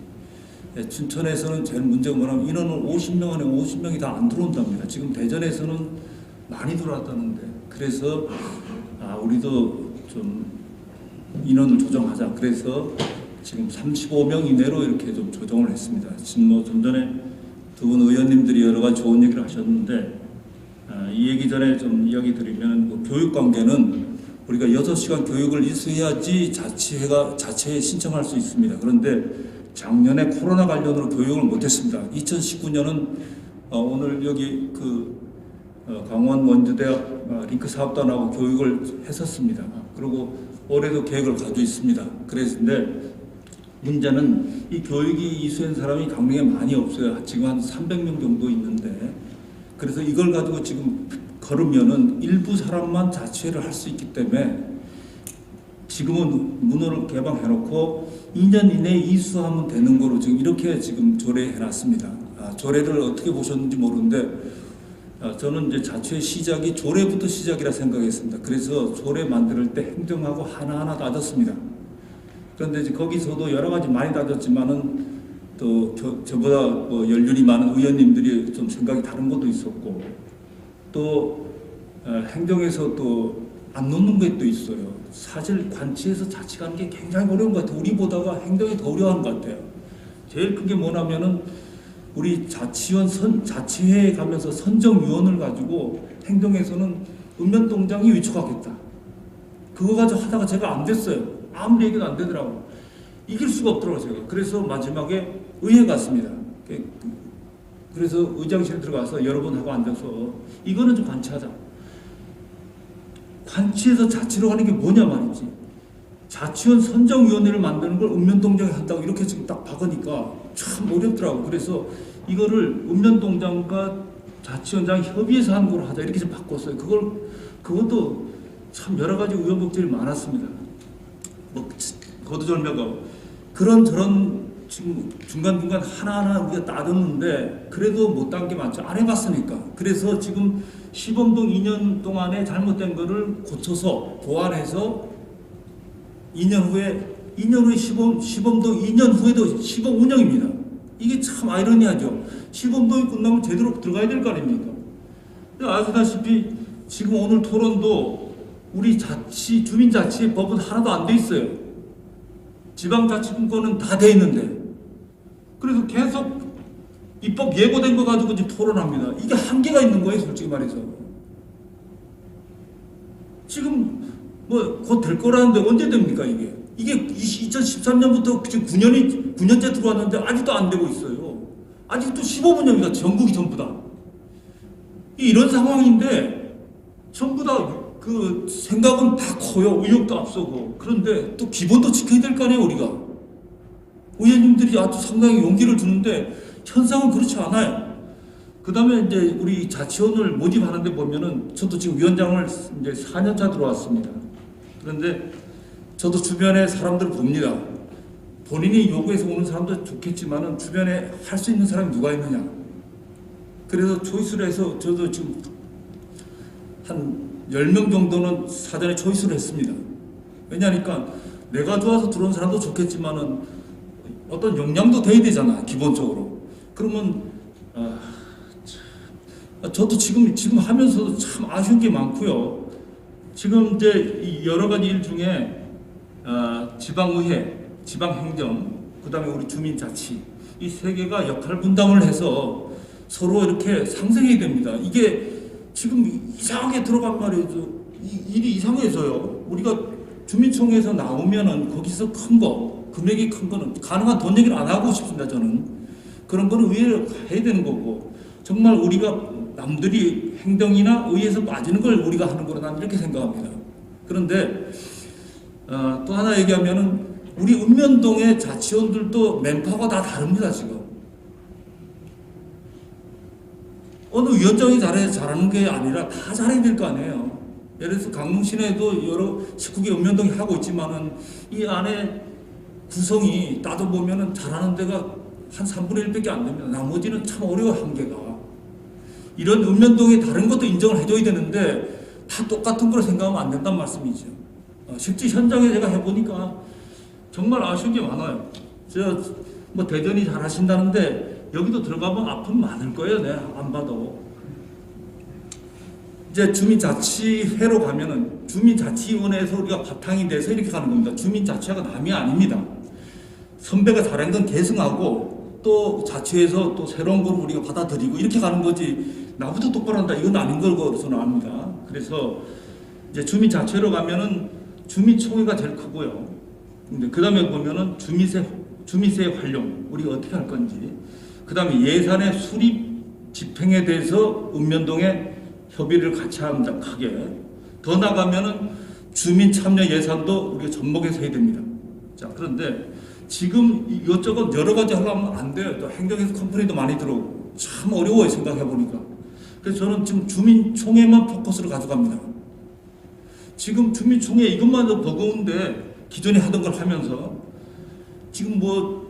춘천에서는 제일 문제가 뭐냐면 인원은 50명 안에 50명이 다 안 들어온답니다. 지금 대전에서는 많이 들어왔다는데 그래서 우리도 좀 인원을 조정하자. 그래서 지금 35명 이내로 이렇게 좀 조정을 했습니다. 지금 뭐 좀 전에 두 분 의원님들이 여러 가지 좋은 얘기를 하셨는데 이 얘기 전에 좀 이야기 드리면 뭐 교육 관계는 우리가 6시간 교육을 이수해야지 자치회에 신청할 수 있습니다. 그런데 작년에 코로나 관련으로 교육을 못했습니다. 2019년은 오늘 여기 강원 원주대학 링크 사업단하고 교육을 했었습니다. 그리고 올해도 계획을 가지고 있습니다. 그랬는데 문제는 이 교육이 이수한 사람이 강릉에 많이 없어요. 지금 한 300명 정도 있는데 그래서 이걸 가지고 지금 걸으면은 일부 사람만 자치회를 할 수 있기 때문에 지금은 문호를 개방해놓고 2년 이내에 이수하면 되는 거로 지금 이렇게 지금 조례해놨습니다. 조례를 어떻게 보셨는지 모르는데 저는 이제 자치의 시작이 조례부터 시작이라 생각했습니다. 그래서 조례 만들 때 행정하고 하나하나 따졌습니다. 그런데 이제 거기서도 여러 가지 많이 따졌지만은 또 저보다 뭐 연륜이 많은 의원님들이 좀 생각이 다른 것도 있었고 또 행정에서 또 안 놓는 것도 있어요. 사실 관치에서 자치하는 게 굉장히 어려운 것 같아요. 우리보다가 행정이 더 어려운 것 같아요. 제일 큰 게 뭐냐면은 우리 자치회에 가면서 선정위원을 가지고 행정에서는 읍면동장이 위촉하겠다. 그거 가지고 하다가 제가 안 됐어요. 아무리 얘기도 안 되더라고요. 이길 수가 없더라고요, 제가. 그래서 마지막에 의회 갔습니다. 그래서 의장실에 들어가서 여러 번 하고 앉아서 이거는 좀 관치하자. 관치에서 자치로 가는 게 뭐냐 말이지. 자치원 선정위원회를 만드는 걸 읍면동장에 한다고 이렇게 지금 딱 박으니까 참 어렵더라고. 그래서 이거를 읍면동장과 자치원장 협의해서 하는 걸로 하자 이렇게 좀 바꿨어요. 그것도 참 여러 가지 우여곡절이 많았습니다. 뭐 거두절미하고 그런저런 지금 중간중간 하나하나 우리가 따졌는데 그래도 못한 게 많죠. 안 해봤으니까. 그래서 지금 시범동 2년 동안에 잘못된 거를 고쳐서 보완해서 2년 후에 시범동 2년 후에도 시범 운영입니다. 이게 참 아이러니하죠. 시범동이 끝나면 제대로 들어가야 될 거 아닙니까? 아시다시피 지금 오늘 토론도 우리 주민자치 법은 하나도 안 돼 있어요. 지방자치분권은 다 돼 있는데 그래서 계속 입법 예고된 거 가지고 이제 토론합니다. 이게 한계가 있는 거예요, 솔직히 말해서. 지금 뭐 곧 될 거라는데 언제 됩니까 이게? 이게 2013년부터 지금 9년째 들어왔는데 아직도 안 되고 있어요. 아직도 15분형이다. 전국이 전부 다. 이런 상황인데 전부 다 그 생각은 다 커요. 의욕도 앞서고. 그런데 또 기본도 지켜야 될 거 아니에요, 우리가. 의원님들이 아주 상당히 용기를 주는데 현상은 그렇지 않아요. 그 다음에 이제 우리 자치원을 모집하는데 보면은 저도 지금 위원장을 이제 4년차 들어왔습니다. 그런데 저도 주변에 사람들 봅니다. 본인이 요구해서 오는 사람도 좋겠지만은 주변에 할 수 있는 사람이 누가 있느냐. 그래서 초이스를 해서 저도 지금 한 10명 정도는 사전에 초이스를 했습니다. 왜냐하니까 내가 좋아서 들어온 사람도 좋겠지만은 어떤 역량도 돼야 되잖아, 기본적으로. 그러면 저도 지금 하면서도 참 아쉬운 게 많고요. 지금 이제 여러 가지 일 중에 지방의회, 지방행정, 그다음에 우리 주민자치 이 세 개가 역할 분담을 해서 서로 이렇게 상생해야 됩니다. 이게 지금 이상하게 들어간 말이죠. 일이 이상해서요. 우리가 주민총회에서 나오면은 거기서 큰 거, 금액이 큰 거는 가능한 돈 얘기를 안 하고 싶습니다. 저는 그런 거는 의회를 해야 되는 거고 정말 우리가 남들이 행정이나 의회에서 빠지는 걸 우리가 하는 거로 난 이렇게 생각합니다. 그런데 또 하나 얘기하면은 우리 읍면동의 자치원들도 맨파가 다 다릅니다. 지금 어느 위원장이 잘하는 게 아니라 다 잘해야 될 거 아니에요. 예를 들어서 강릉 시내에도 여러 19개 읍면동이 하고 있지만은 이 안에 구성이 따져보면은 잘하는 데가 한 3분의 1밖에 안 됩니다. 나머지는 참 어려워 한계가. 이런 읍면동의 다른 것도 인정을 해줘야 되는데 다 똑같은 걸 생각하면 안 된다는 말씀이죠. 실제 현장에 제가 해보니까 정말 아쉬운 게 많아요. 제가 뭐 대전이 잘하신다는데 여기도 들어가면 아픔 많을 거예요. 내가 안 봐도. 이제 주민자치회로 가면은 주민자치위원회에서 우리가 바탕이 돼서 이렇게 가는 겁니다. 주민자치회가 남이 아닙니다. 선배가 잘한 건 계승하고 또 자치회에서 또 새로운 걸 우리가 받아들이고 이렇게 가는 거지 나부터 똑바로 한다 이건 아닌 걸로 저는 압니다. 그래서 이제 주민자치회로 가면은 주민총회가 제일 크고요. 근데 그 다음에 보면은 주민세 활용 우리가 어떻게 할 건지 그 다음에 예산의 수립 집행에 대해서 읍면동에 협의를 같이 합니다. 크게 더 나가면은 주민 참여 예산도 우리가 접목해서 해야 됩니다. 자 그런데 지금 이것저것 여러 가지 하려면 안 돼요. 또 행정에서 컴플레인도 많이 들어오고 참 어려워요. 생각해 보니까. 그래서 저는 지금 주민총회만 포커스를 가져갑니다. 지금 주민총회 이것만도 버거운데 기존에 하던 걸 하면서 지금 뭐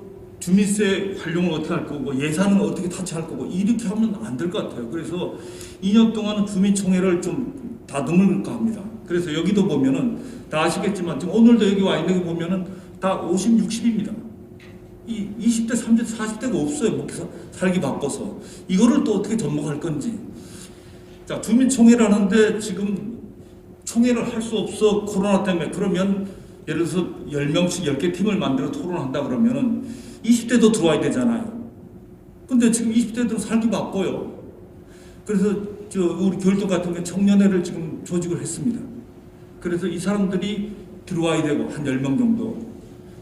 주민세 활용을 어떻게 할 거고 예산은 어떻게 타치할 거고 이렇게 하면 안 될 것 같아요. 그래서 2년 동안은 주민총회를 좀 다듬을까 합니다. 그래서 여기도 보면은 다 아시겠지만 지금 오늘도 여기 와 있는 거 보면은 다 50, 60입니다. 이 20대, 30대, 40대가 없어요. 뭐 살기 바빠서 이거를 또 어떻게 접목할 건지. 자, 주민총회를 하는데 지금 총회를 할 수 없어 코로나 때문에. 그러면 예를 들어서 10명씩 10개 팀을 만들어 토론한다 그러면은 20대도 들어와야 되잖아요. 근데 지금 20대들은 살기 바빠요. 그래서 우리 교육동 같은 경우 청년회를 지금 조직을 했습니다. 그래서 이 사람들이 들어와야 되고 한 10명 정도.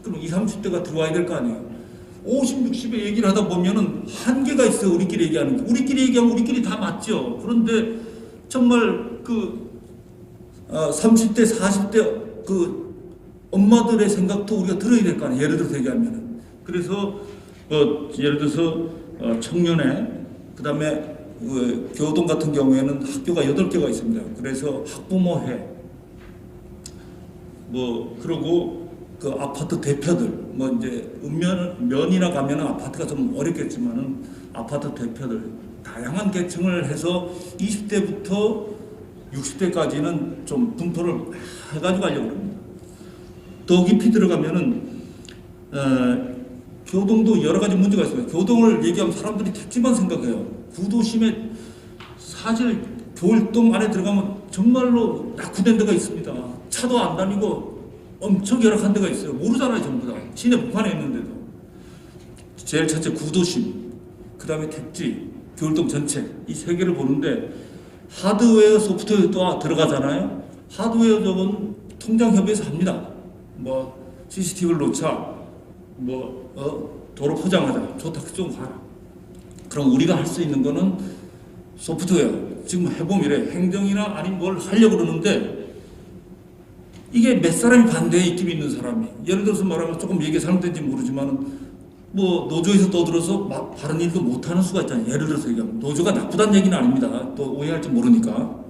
그럼 20, 30대가 들어와야 될 거 아니에요. 50, 60에 얘기를 하다 보면은 한계가 있어요. 우리끼리 얘기하는 게. 우리끼리 얘기하면 우리끼리 다 맞죠. 그런데 정말 30대, 40대 엄마들의 생각도 우리가 들어야 될 거 아니에요. 예를 들어서 얘기하면은. 그래서 예를 들어서 청년회, 그다음에 교동 같은 경우에는 학교가 8개가 있습니다. 그래서 학부모회, 그리고 그 아파트 대표들, 이제 면이나 가면은 아파트가 좀 어렵겠지만은 아파트 대표들 다양한 계층을 해서 20대부터 60대까지는 좀 분포를 해가지고 하려고 합니다. 더 깊이 들어가면은 교동도 여러 가지 문제가 있습니다. 교동을 얘기하면 사람들이 택지만 생각해요. 구도심에 사실 교일동 안에 들어가면 정말로 낙후된 데가 있습니다. 차도 안 다니고 엄청 열악한 데가 있어요. 모르잖아요, 전부 다. 시내 북한에 있는데도. 제일 첫째 구도심, 그 다음에 택지, 교일동 전체 이 세 개를 보는데 하드웨어, 소프트웨어 또 들어가잖아요. 하드웨어 쪽은 통장협의회에서 합니다. CCTV를 놓자, 도로 포장하자, 좋다, 그쪽 가라. 그럼 우리가 할 수 있는 거는 소프트웨어. 지금 해보면 이래. 행정이나 아니면 뭘 하려고 그러는데 이게 몇 사람이 반대해, 이 팀에 있는 사람이. 예를 들어서 말하면 조금 얘기 잘못된지 모르지만은 노조에서 떠들어서 바른 일도 못하는 수가 있잖아요. 예를 들어서 얘기하면. 노조가 나쁘다는 얘기는 아닙니다. 또 오해할지 모르니까.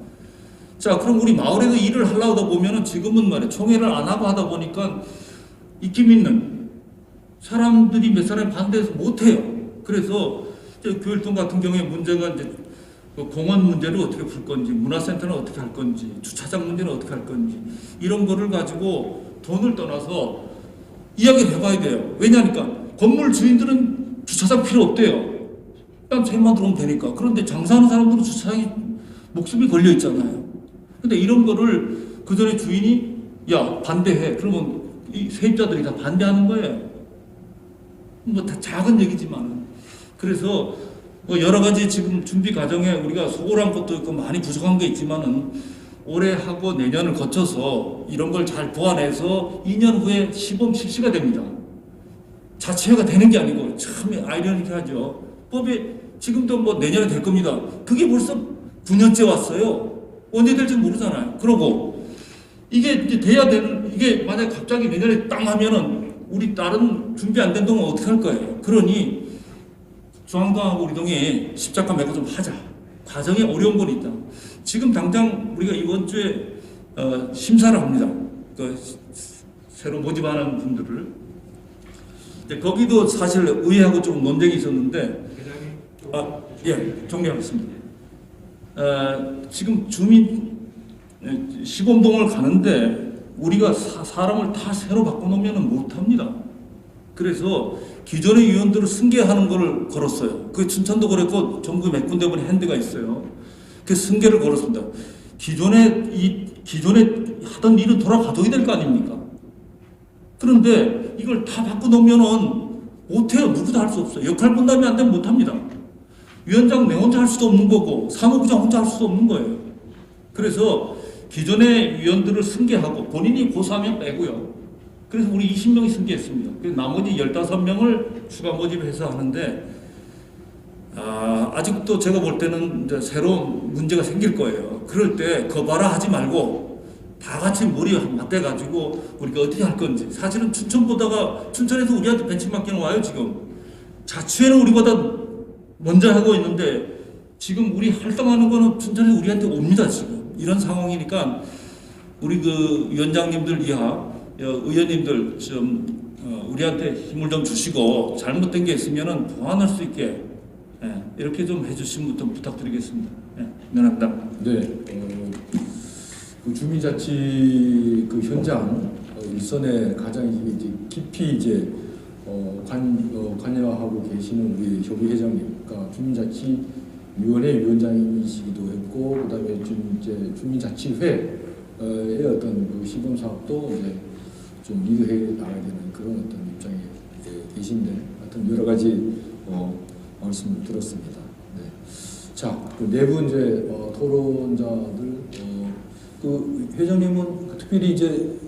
자, 그럼 우리 마을에서 일을 하려고 하다 보면은 지금은 말이야. 총회를 안 하고 하다 보니까 입김 있는 사람들이 몇 사람이 반대해서 못해요. 그래서 교일동 같은 경우에 문제가 이제 공원 문제를 어떻게 풀 건지, 문화센터는 어떻게 할 건지, 주차장 문제는 어떻게 할 건지 이런 거를 가지고 돈을 떠나서 이야기를 해봐야 돼요. 왜냐니까 건물 주인들은 주차장 필요 없대요. 그냥 세만 들어오면 되니까. 그런데 장사하는 사람들은 주차장이 목숨이 걸려 있잖아요. 근데 이런 거를 그 전에 주인이 야 반대해. 그러면 이 세입자들이 다 반대하는 거예요. 다 작은 얘기지만. 그래서 여러 가지 지금 준비 과정에 우리가 소홀한 것도 있고 많이 부족한 게 있지만은 올해 하고 내년을 거쳐서 이런 걸 잘 보완해서 2년 후에 시범 실시가 됩니다. 자체가 되는 게 아니고 참 아이러니하죠. 법이 지금도 내년에 될 겁니다. 그게 벌써 9년째 왔어요. 언제 될지 모르잖아요. 그러고 이게 이제 돼야 되는, 이게 만약 갑자기 내년에 땅 하면은 우리 다른 준비 안 된 동안 어떻게 할 거예요? 그러니 중앙동하고 우리 동에 십자가 맺고 좀 하자. 과정에 어려운 건 있다. 지금 당장 우리가 이번 주에 심사를 합니다. 새로 모집하는 분들을. 거기도 사실 의회하고 좀 논쟁이 있었는데, 정리하겠습니다. 지금 주민 시범동을 가는데 우리가 사람을 다 새로 바꿔놓으면 못합니다. 그래서 기존의 위원들을 승계하는 거를 걸었어요. 그 춘천도 그랬고 전국 몇 군데 보니 핸드가 있어요. 그 승계를 걸었습니다. 기존에 하던 일은 돌아가줘야 될 거 아닙니까? 그런데 이걸 다 바꿔놓으면은 못해요. 누구도 할 수 없어요. 역할 분담이 안 되면 못합니다. 위원장 내 혼자 할 수도 없는 거고 사무부장 혼자 할 수도 없는 거예요. 그래서 기존의 위원들을 승계하고 본인이 고사하면 빼고요. 그래서 우리 20명이 승계했습니다. 그래서 나머지 15명을 추가 모집해서 하는데 아직도 제가 볼 때는 이제 새로운 문제가 생길 거예요. 그럴 때 거봐라 하지 말고 다 같이 머리 맞대가지고 우리가 어떻게 할 건지. 사실은 춘천에서 우리한테 벤치마킹 와요. 지금 자치회는 우리보다 먼저 하고 있는데 지금 우리 활동하는 거는 춘천에서 우리한테 옵니다. 지금 이런 상황이니까 우리 그 위원장님들 이하 의원님들 좀 우리한테 힘을 좀 주시고 잘못된 게 있으면은 보완할 수 있게 이렇게 좀 해주시면 좀 부탁드리겠습니다. 미안합니다. 네, 그 주민자치 그 현장 일선에 가장 이제 깊이 이제 관여하고 계시는 우리 협의 회장님, 그러니까 주민자치위원회 위원장이시기도 했고, 그다음에 주민자치회의 어떤 그 시범 사업도 이제 좀 리드해 나가야 되는 그런 어떤 입장에 계신데, 하여튼 여러 가지 말씀을 들었습니다. 네. 자, 그 네 분 이제 토론자들, 그 회장님은 특별히 이제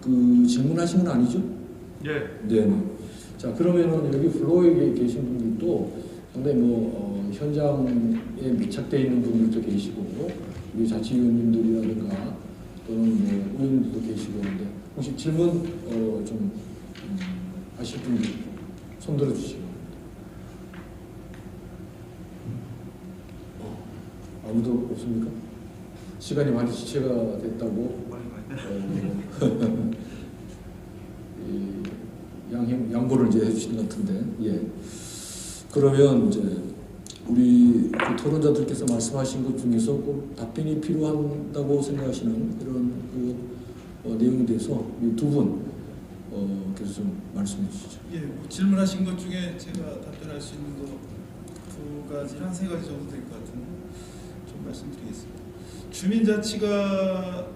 그 질문하신 건 아니죠? 네. 자, 그러면은 여기 플로어에 계신 분들도 상당히 현장에 밀착되어 있는 분들도 계시고, 우리 자치위원님들이라든가 또는 의원님들도 계시고 한데, 혹시 질문 좀 하실 분들 손 들어 주시고. 아무도 없습니까? 시간이 많이 지체가 됐다고 양보를 이제 해주신 것 같은데, 예. 그러면 이제 우리 그 토론자들께서 말씀하신 것 중에서 꼭 답변이 필요한다고 생각하시는 그런 그 내용에 대해서 이 두 분 계속 좀 말씀해 주시죠. 예, 질문하신 것 중에 제가 답변할 수 있는 거 두 가지나 한 세 가지 정도 될 것 같은데 좀 말씀드리겠습니다. 주민자치가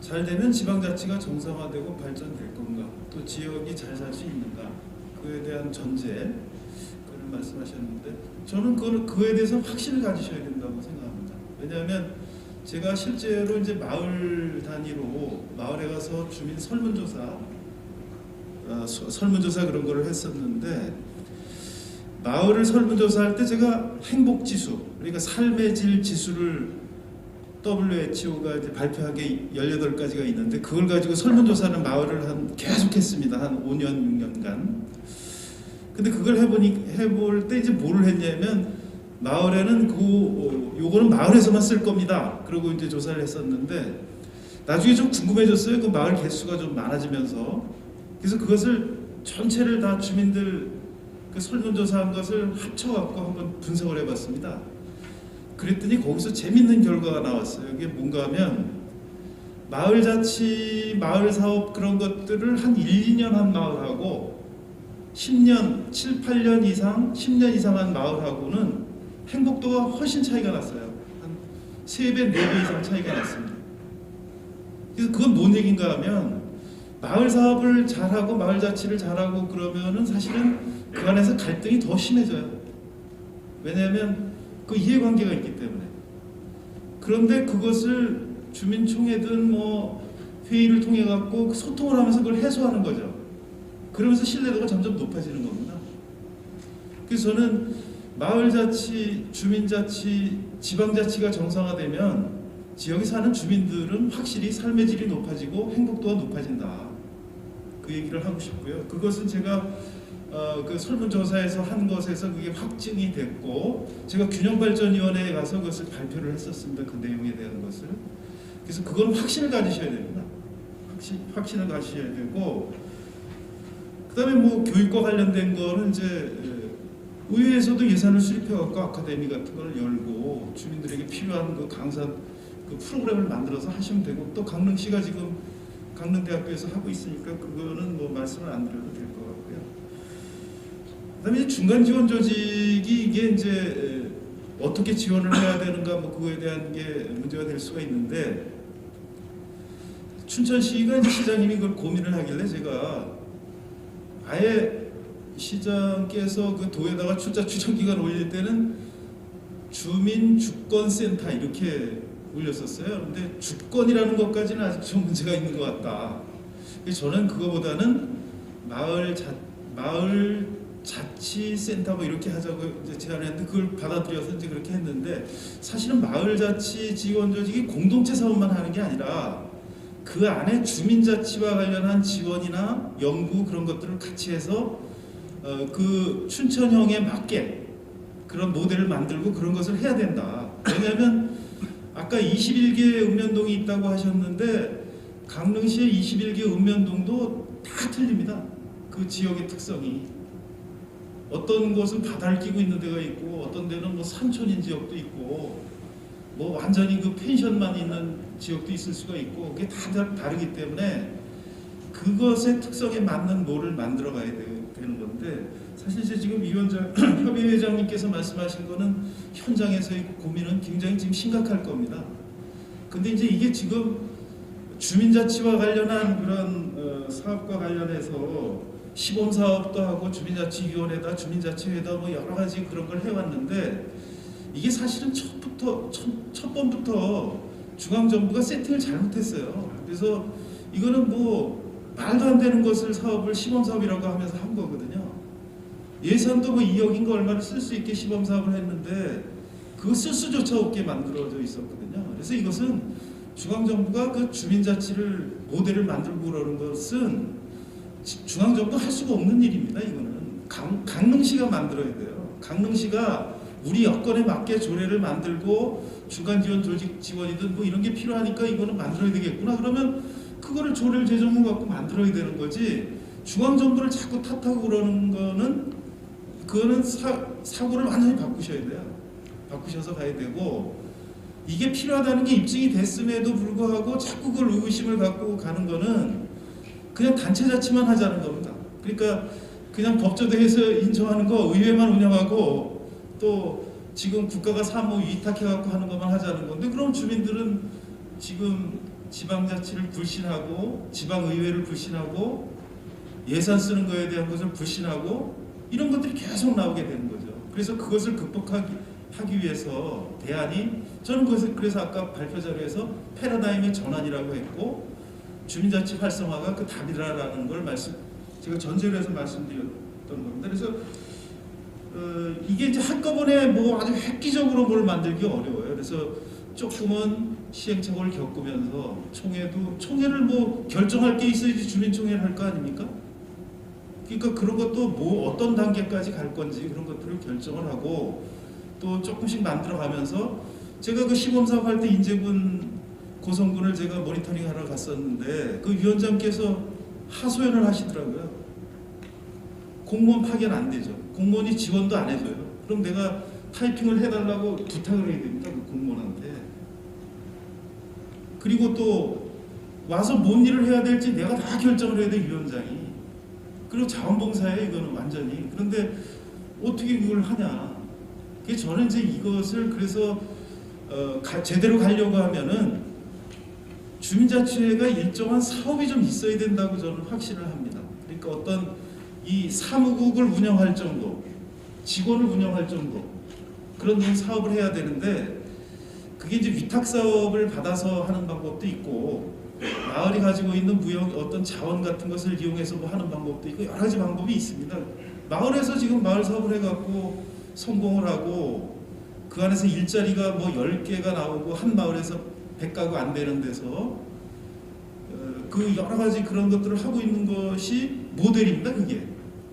잘 되면 지방자치가 정상화되고 발전될 건가, 또 지역이 잘 살 수 있는가, 그에 대한 전제, 그걸 말씀하셨는데 저는 그에 대해서 확신을 가지셔야 된다고 생각합니다. 왜냐하면 제가 실제로 이제 마을 단위로 마을에 가서 주민 설문조사 그런 거를 했었는데, 마을을 설문조사할 때 제가 행복지수, 그러니까 삶의 질 지수를 WHO가 이제 발표한 게 18가지가 있는데, 그걸 가지고 설문조사는 마을을 계속했습니다. 한 5년, 6년간. 근데 그걸 해볼 때 이제 뭐를 했냐면, 마을에는 요거는 마을에서만 쓸 겁니다. 그러고 이제 조사를 했었는데, 나중에 좀 궁금해졌어요. 그 마을 개수가 좀 많아지면서. 그래서 그것을 전체를 다 주민들 그 설문조사한 것을 합쳐갖고 한번 분석을 해봤습니다. 그랬더니 거기서 재밌는 결과가 나왔어요. 이게 뭔가 하면 마을자치, 마을사업 그런 것들을 한 1, 2년 한 마을하고 10년, 7, 8년 이상, 10년 이상 한 마을하고는 행복도가 훨씬 차이가 났어요. 한 3배, 4배 이상 차이가 났습니다. 그래서 그건 뭔 얘기인가 하면, 마을 사업을 잘하고 마을 자치를 잘하고 그러면은 사실은 그 안에서 갈등이 더 심해져요. 왜냐하면 그 이해관계가 있기 때문에. 그런데 그것을 주민총회든 회의를 통해 갖고 소통을 하면서 그걸 해소하는 거죠. 그러면서 신뢰도가 점점 높아지는 겁니다. 그래서 저는 마을자치, 주민자치, 지방자치가 정상화되면 지역에 사는 주민들은 확실히 삶의 질이 높아지고 행복도가 높아진다. 그 얘기를 하고 싶고요. 그것은 제가 그 설문조사에서 한 것에서 그게 확증이 됐고, 제가 균형발전위원회에 가서 그것을 발표를 했었습니다. 그 내용에 대한 것을. 그래서 그건 확신을 가지셔야 됩니다. 확신을 가지셔야 되고, 그다음에 교육과 관련된 거는 이제 의회에서도 예산을 수립해갖고 아카데미 같은 걸 열고 주민들에게 필요한 그 강사 그 프로그램을 만들어서 하시면 되고, 또 강릉시가 지금 강릉대학교에서 하고 있으니까 그거는 말씀을 안 드려도 될 것 같고요. 그다음에 중간 지원 조직이 이게 이제 어떻게 지원을 해야 되는가 그거에 대한 게 문제가 될 수가 있는데, 춘천시가 이제 시장님이 그걸 고민을 하길래 제가 아예 시장께서 그 도에다가 출자 추정 기간 올릴 때는 주민주권센터 이렇게 올렸었어요. 근데 주권이라는 것까지는 아직 좀 문제가 있는 것 같다. 그래서 저는 그거보다는 마을 자치센터 이렇게 하자고 이제 제안했는데, 그걸 받아들여서 이제 그렇게 했는데, 사실은 마을 자치 지원 조직이 공동체 사업만 하는 게 아니라 그 안에 주민자치와 관련한 지원이나 연구 그런 것들을 같이 해서 그 춘천형에 맞게 그런 모델을 만들고 그런 것을 해야 된다. 왜냐하면 아까 21개 읍면동이 있다고 하셨는데, 강릉시의 21개 읍면동도 다 틀립니다. 그 지역의 특성이. 어떤 곳은 바다를 끼고 있는 데가 있고 어떤 데는 뭐 산촌인 지역도 있고 뭐 완전히 그 펜션만 있는 지역도 있을 수가 있고 그게 다 다르기 때문에 그것의 특성에 맞는 뭐를 만들어 가야 되는 건데 사실 이제 지금 위원장 협의회장님께서 말씀하신 거는 현장에서의 고민은 굉장히 지금 심각할 겁니다. 근데 이제 이게 지금 주민자치와 관련한 그런 사업과 관련해서 시범사업도 하고 주민자치위원회다 주민자치회다 뭐 여러 가지 그런 걸 해왔는데 이게 사실은 첫 번부터 중앙정부가 세팅을 잘못했어요. 그래서 이거는 뭐 말도 안 되는 것을 사업을 시범사업이라고 하면서 한 거거든요. 예산도 뭐 2억인가 얼마를 쓸 수 있게 시범사업을 했는데 그거 쓸 수조차 없게 만들어져 있었거든요. 그래서 이것은 중앙정부가 그 주민자치를 모델을 만들고 그러는 것은 중앙정부 할 수가 없는 일입니다. 이거는 강릉시가 만들어야 돼요. 강릉시가 우리 여건에 맞게 조례를 만들고 중간 지원 조직 지원이든 뭐 이런 게 필요하니까 이거는 만들어야 되겠구나. 그러면 그거를 조례를 제정해 갖고 만들어야 되는 거지. 중앙정부를 자꾸 탓하고 그러는 거는 그거는 사고를 완전히 바꾸셔야 돼요. 바꾸셔서 가야 되고 이게 필요하다는 게 입증이 됐음에도 불구하고 자꾸 그걸 의구심을 갖고 가는 거는 그냥 단체 자치만 하자는 겁니다. 그러니까 그냥 법조대에서 인정하는 거 의회만 운영하고 또 지금 국가가 사무 위탁해갖고 하는 것만 하자는 건데 그럼 주민들은 지금 지방자치를 불신하고 지방의회를 불신하고 예산 쓰는 거에 대한 것을 불신하고 이런 것들이 계속 나오게 되는 거죠. 그래서 그것을 극복하기 위해서 대안이 저는 그래서 아까 발표 자료에서 패러다임의 전환이라고 했고 주민자치 활성화가 그 답이라는 걸 제가 전제로해서 말씀드렸던 겁니다. 그래서 이게 이제 한꺼번에 뭐 아주 획기적으로 뭘 만들기 어려워요. 그래서 조금은 시행착오를 겪으면서 총회를 뭐 결정할 게 있어야지 주민총회를 할 거 아닙니까? 그러니까 그런 것도 뭐 어떤 단계까지 갈 건지 그런 것들을 결정을 하고 또 조금씩 만들어가면서 제가 그 시범사업 할 때 인제군 고성군을 제가 모니터링하러 갔었는데 그 위원장께서 하소연을 하시더라고요. 공무원 파견 안 되죠. 공무원이 지원도 안 해줘요. 그럼 내가 타이핑을 해달라고 부탁을 해야 됩니다. 그 공무원한테. 그리고 또 와서 뭔 일을 해야 될지 내가 다 결정을 해야 돼 위원장이. 그리고 자원봉사예요 이거는 완전히. 그런데 어떻게 그걸 하냐. 그래서 저는 이제 이것을 그래서 제대로 가려고 하면은 주민자치회가 일정한 사업이 좀 있어야 된다고 저는 확신을 합니다. 그러니까 어떤 이 사무국을 운영할 정도, 직원을 운영할 정도 그런 사업을 해야 되는데 그게 이제 위탁 사업을 받아서 하는 방법도 있고 마을이 가지고 있는 어떤 자원 같은 것을 이용해서 뭐 하는 방법도 있고 여러 가지 방법이 있습니다. 마을에서 지금 마을 사업을 해갖고 성공을 하고 그 안에서 일자리가 뭐 10개가 나오고 한 마을에서 100가구 안 되는 데서 그 여러 가지 그런 것들을 하고 있는 것이 모델입니다. 그게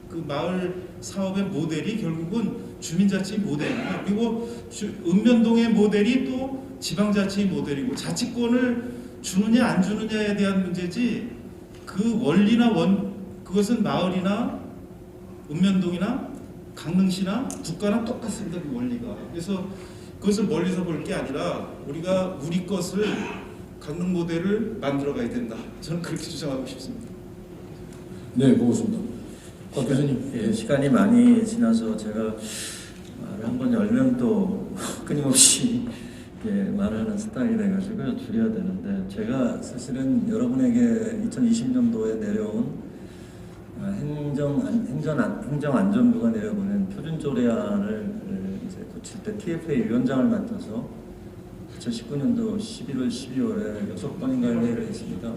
그 마을 사업의 모델이 결국은 주민자치 모델입니다. 그리고 읍면동의 모델이 또 지방자치 모델이고 자치권을 주느냐 안 주느냐에 대한 문제지 그 원리나 그것은 마을이나 읍면동이나 강릉시나 국가랑 똑같습니다. 그 원리가. 그래서 그것을 멀리서 볼 게 아니라 우리가 우리 것을 강릉 모델을 만들어 가야 된다. 저는 그렇게 주장하고 싶습니다. 네, 고맙습니다. 박 교수님. 예, 시간이 많이 지나서 제가 말을 한번 열면 또 끊임없이 말을 하는 스타일이 돼가지고 줄여야 되는데 제가 사실은 여러분에게 2020년도에 내려온 행정안전부가 내려보낸 표준조례안을 이제 고칠 때 TFA 위원장을 맡아서 2019년도 11월, 12월에 6번인가 회의를 했습니다.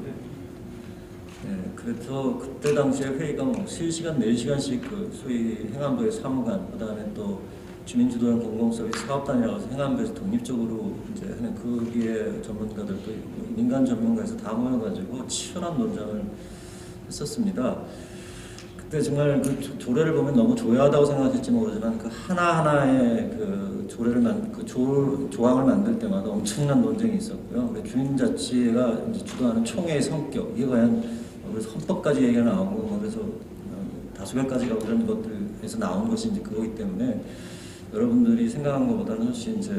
네, 그래서 그때 당시에 회의가 뭐 3시간, 4시간씩 그 소위 행안부의 사무관, 그다음에 또 주민주도형 공공서비스 사업단이라고 해서 행안부에서 독립적으로 이제 하는 거기에 전문가들도 있고 민간 전문가에서 다 모여가지고 치열한 논쟁을 했었습니다. 그때 정말 그 조례를 보면 너무 조야하다고 생각했지 모르지만 그 하나하나의 그 조항을 만들 때마다 엄청난 논쟁이 있었고요. 주민자치가 이제 주도하는 총회의 성격, 이게 과연 그래서 헌법까지 얘기가 나오고 그래서 다수결까지 가고 이런 것들에서 나온 것이 이제 그거기 때문에 여러분들이 생각한 것보다는 훨씬 이제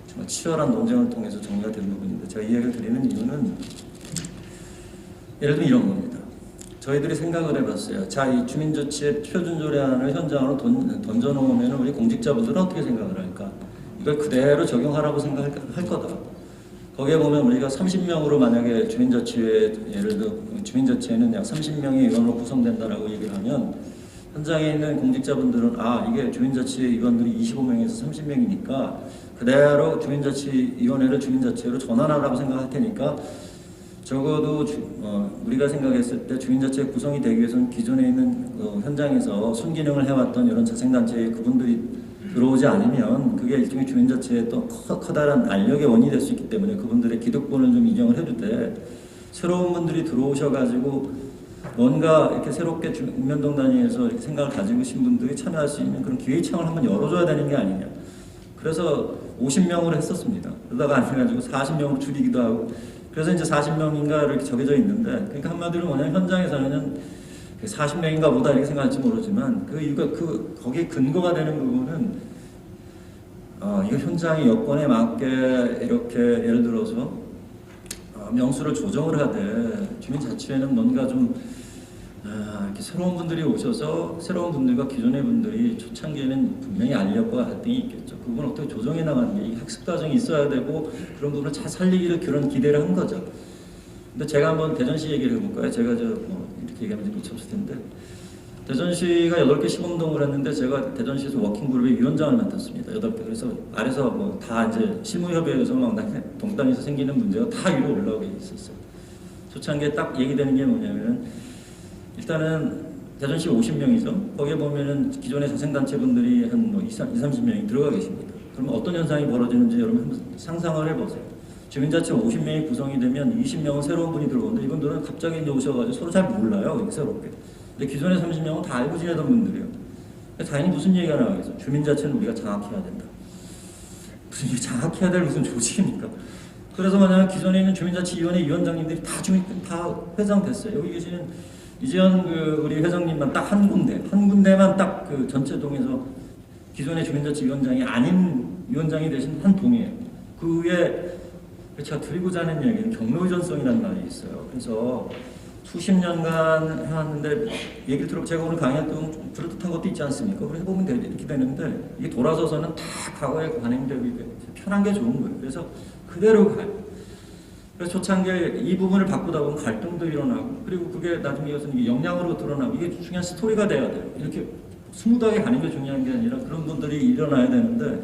정말 치열한 논쟁을 통해서 정리가 된 부분인데 제가 이 얘기를 드리는 이유는 예를 들면 이런 겁니다. 저희들이 생각을 해봤어요. 자, 이 주민조치의 표준조례안을 현장으로 던져놓으면 우리 공직자분들은 어떻게 생각을 할까? 이걸 그대로 적용하라고 생각할 거다. 거기에 보면 우리가 30명으로 만약에 주민자치회 예를 들어 주민자치회는 약 30명의 의원으로 구성된다라고 얘기를 하면 현장에 있는 공직자분들은 이게 주민자치회 의원들이 25명에서 30명이니까 그대로 주민자치위원회를 주민자치회로 전환하라고 생각할 테니까 적어도 우리가 생각했을 때 주민자치회 구성이 되기 위해서는 기존에 있는 현장에서 순기능을 해왔던 이런 자생단체의 그분들이 들어오지 않으면 그게 일종의 주민자치의 또 커다란 알력의 원인이 될 수 있기 때문에 그분들의 기득권을 좀 인정을 해주되 새로운 분들이 들어오셔가지고 뭔가 이렇게 새롭게 읍면동 단위에서 이렇게 생각을 가지고 계신 분들이 참여할 수 있는 그런 기회창을 한번 열어줘야 되는 게 아니냐. 그래서 50명으로 했었습니다. 그러다가 안 해가지고 40명으로 줄이기도 하고 그래서 이제 40명인가 이렇게 정해져 있는데 그러니까 한마디로 뭐냐면 현장에서는 40명인가 보다 이렇게 생각할지 모르지만 그 이유가 거기에 근거가 되는 부분은 이거 현장의 여건에 맞게 이렇게 예를 들어서 명수를 조정을 하되 주민자치회는 뭔가 좀 이렇게 새로운 분들이 오셔서 새로운 분들과 기존의 분들이 초창기에는 분명히 알력과 갈등이 있겠죠. 그건 어떻게 조정해 나가는 게 학습 과정이 있어야 되고 그런 부분을 잘 살리기를 그런 기대를 한 거죠. 근데 제가 한번 대전시 얘기를 해볼까요? 제가 이렇게 얘기하면 끝이 없을 텐데 대전시가 8개 시범동을 했는데 제가 대전시에서 워킹그룹의 위원장을 맡았습니다. 8개. 그래서 아래서 다 이제 실무협의회에서 동단에서 생기는 문제가 다 위로 올라오게 있었어요. 초창기에 딱 얘기되는 게 뭐냐면은 일단은 대전시 50명이죠. 거기에 보면은 기존의 자생단체분들이 한 20-30명이 들어가 계십니다. 그러면 어떤 현상이 벌어지는지 여러분 한번 상상을 해보세요. 주민자치 50명이 구성이 되면 20명은 새로운 분이 들어오는데 이분들은 갑자기 이제 오셔가지고 서로 잘 몰라요. 새롭게. 근데 기존의 30명은 다 알고 지내던 분들이에요. 당연히 무슨 얘기가 나오겠어요. 주민자치는 우리가 장악해야 된다. 무슨 장악해야 될 무슨 조직입니까? 그래서 만약 기존에 있는 주민자치위원회 위원장님들이 다 회장됐어요. 여기 계시는 이재현 우리 회장님만 딱 한 군데만 딱 그 전체 동에서 기존의 주민자치위원장이 아닌 위원장이 되신 한 동이에요. 그 위에 제가 드리고자 하는 얘기는 경로의존성이라는 말이 있어요. 그래서 수십 년간 해왔는데 얘기를 들어보면 제가 오늘 강의했던 좀 그럴듯한 것도 있지 않습니까? 그래서 보면 이렇게 되는데 이게 돌아서서는 다 과거에 관행되고 편한 게 좋은 거예요. 그래서 그대로 가요. 그래서 초창기에 이 부분을 바꾸다 보면 갈등도 일어나고 그리고 그게 나중에 이것은 영향으로 드러나고 이게 중요한 스토리가 돼야 돼요. 이렇게 스무드하게 가는 게 중요한 게 아니라 그런 분들이 일어나야 되는데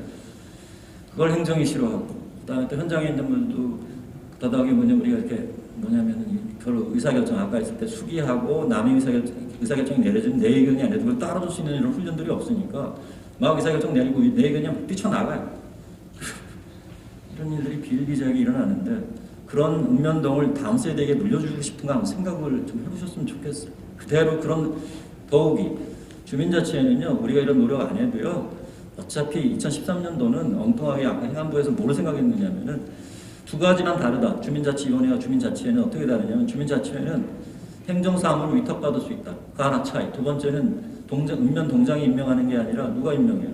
그걸 행정이 싫어하고 그다음에 또 현장에 있는 분도 더더욱이 우리가 이렇게 결국 의사결정 아까 했을 때 수기하고 남의 의사결정이 내려지면 내 의견이 아니라 그걸 따라줄 수 있는 이런 훈련들이 없으니까 막 의사결정 내리고 내 의견이 그냥 뛰쳐나가요. 이런 일들이 비일비재하게 일어나는데 그런 읍면동을 다음 세대에게 물려주고 싶은가 한번 생각을 좀 해보셨으면 좋겠어요. 그대로 그런 더욱이 주민자치회는요 우리가 이런 노력 안 해도요 어차피 2013년도는 엉뚱하게 아까 행안부에서 뭐를 생각했느냐면은 두 가지만 다르다. 주민자치위원회와 주민자치회는 어떻게 다르냐면 주민자치회는 행정사무를 위탁받을 수 있다. 그 하나 차이. 두 번째는 읍면 동장이 임명하는 게 아니라 누가 임명해요?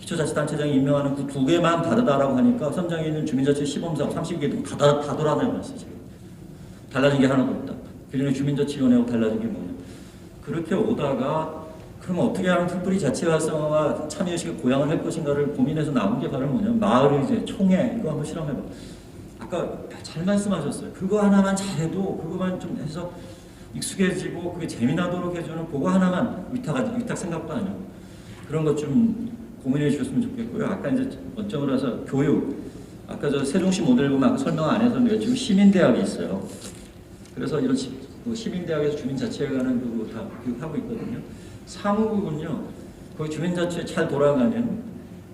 기초자치단체장이 임명하는 그 두 개만 다르다라고 하니까 현장에 있는 주민자치 시범사업 30개 다 돌아다녀봤어요. 지금. 달라진 게 하나도 없다. 기존의 주민자치위원회하고 달라진 게 뭐냐. 그렇게 오다가 그러면 어떻게 하면 특별히 자치 활성화와 참여의식을 고양을 할 것인가를 고민해서 나온 게 바로 뭐냐면 마을의 이제 총회 이거 한번 실험해봐. 아까 잘 말씀하셨어요. 그거 하나만 잘해도 그거만 좀 해서 익숙해지고 그게 재미나도록 해주는 그거 하나만 위탁 생각도 아니고 그런 것 좀 고민해 주셨으면 좋겠고요. 아까 이제 원점으로 해서 교육 아까 저 세종시 모델 보면 아까 설명 안 해서 지금 시민대학이 있어요. 그래서 이런 시민대학에서 주민자치회 가는 그거 다 교육하고 있거든요. 사무국은요 거기 주민자치회 잘 돌아가는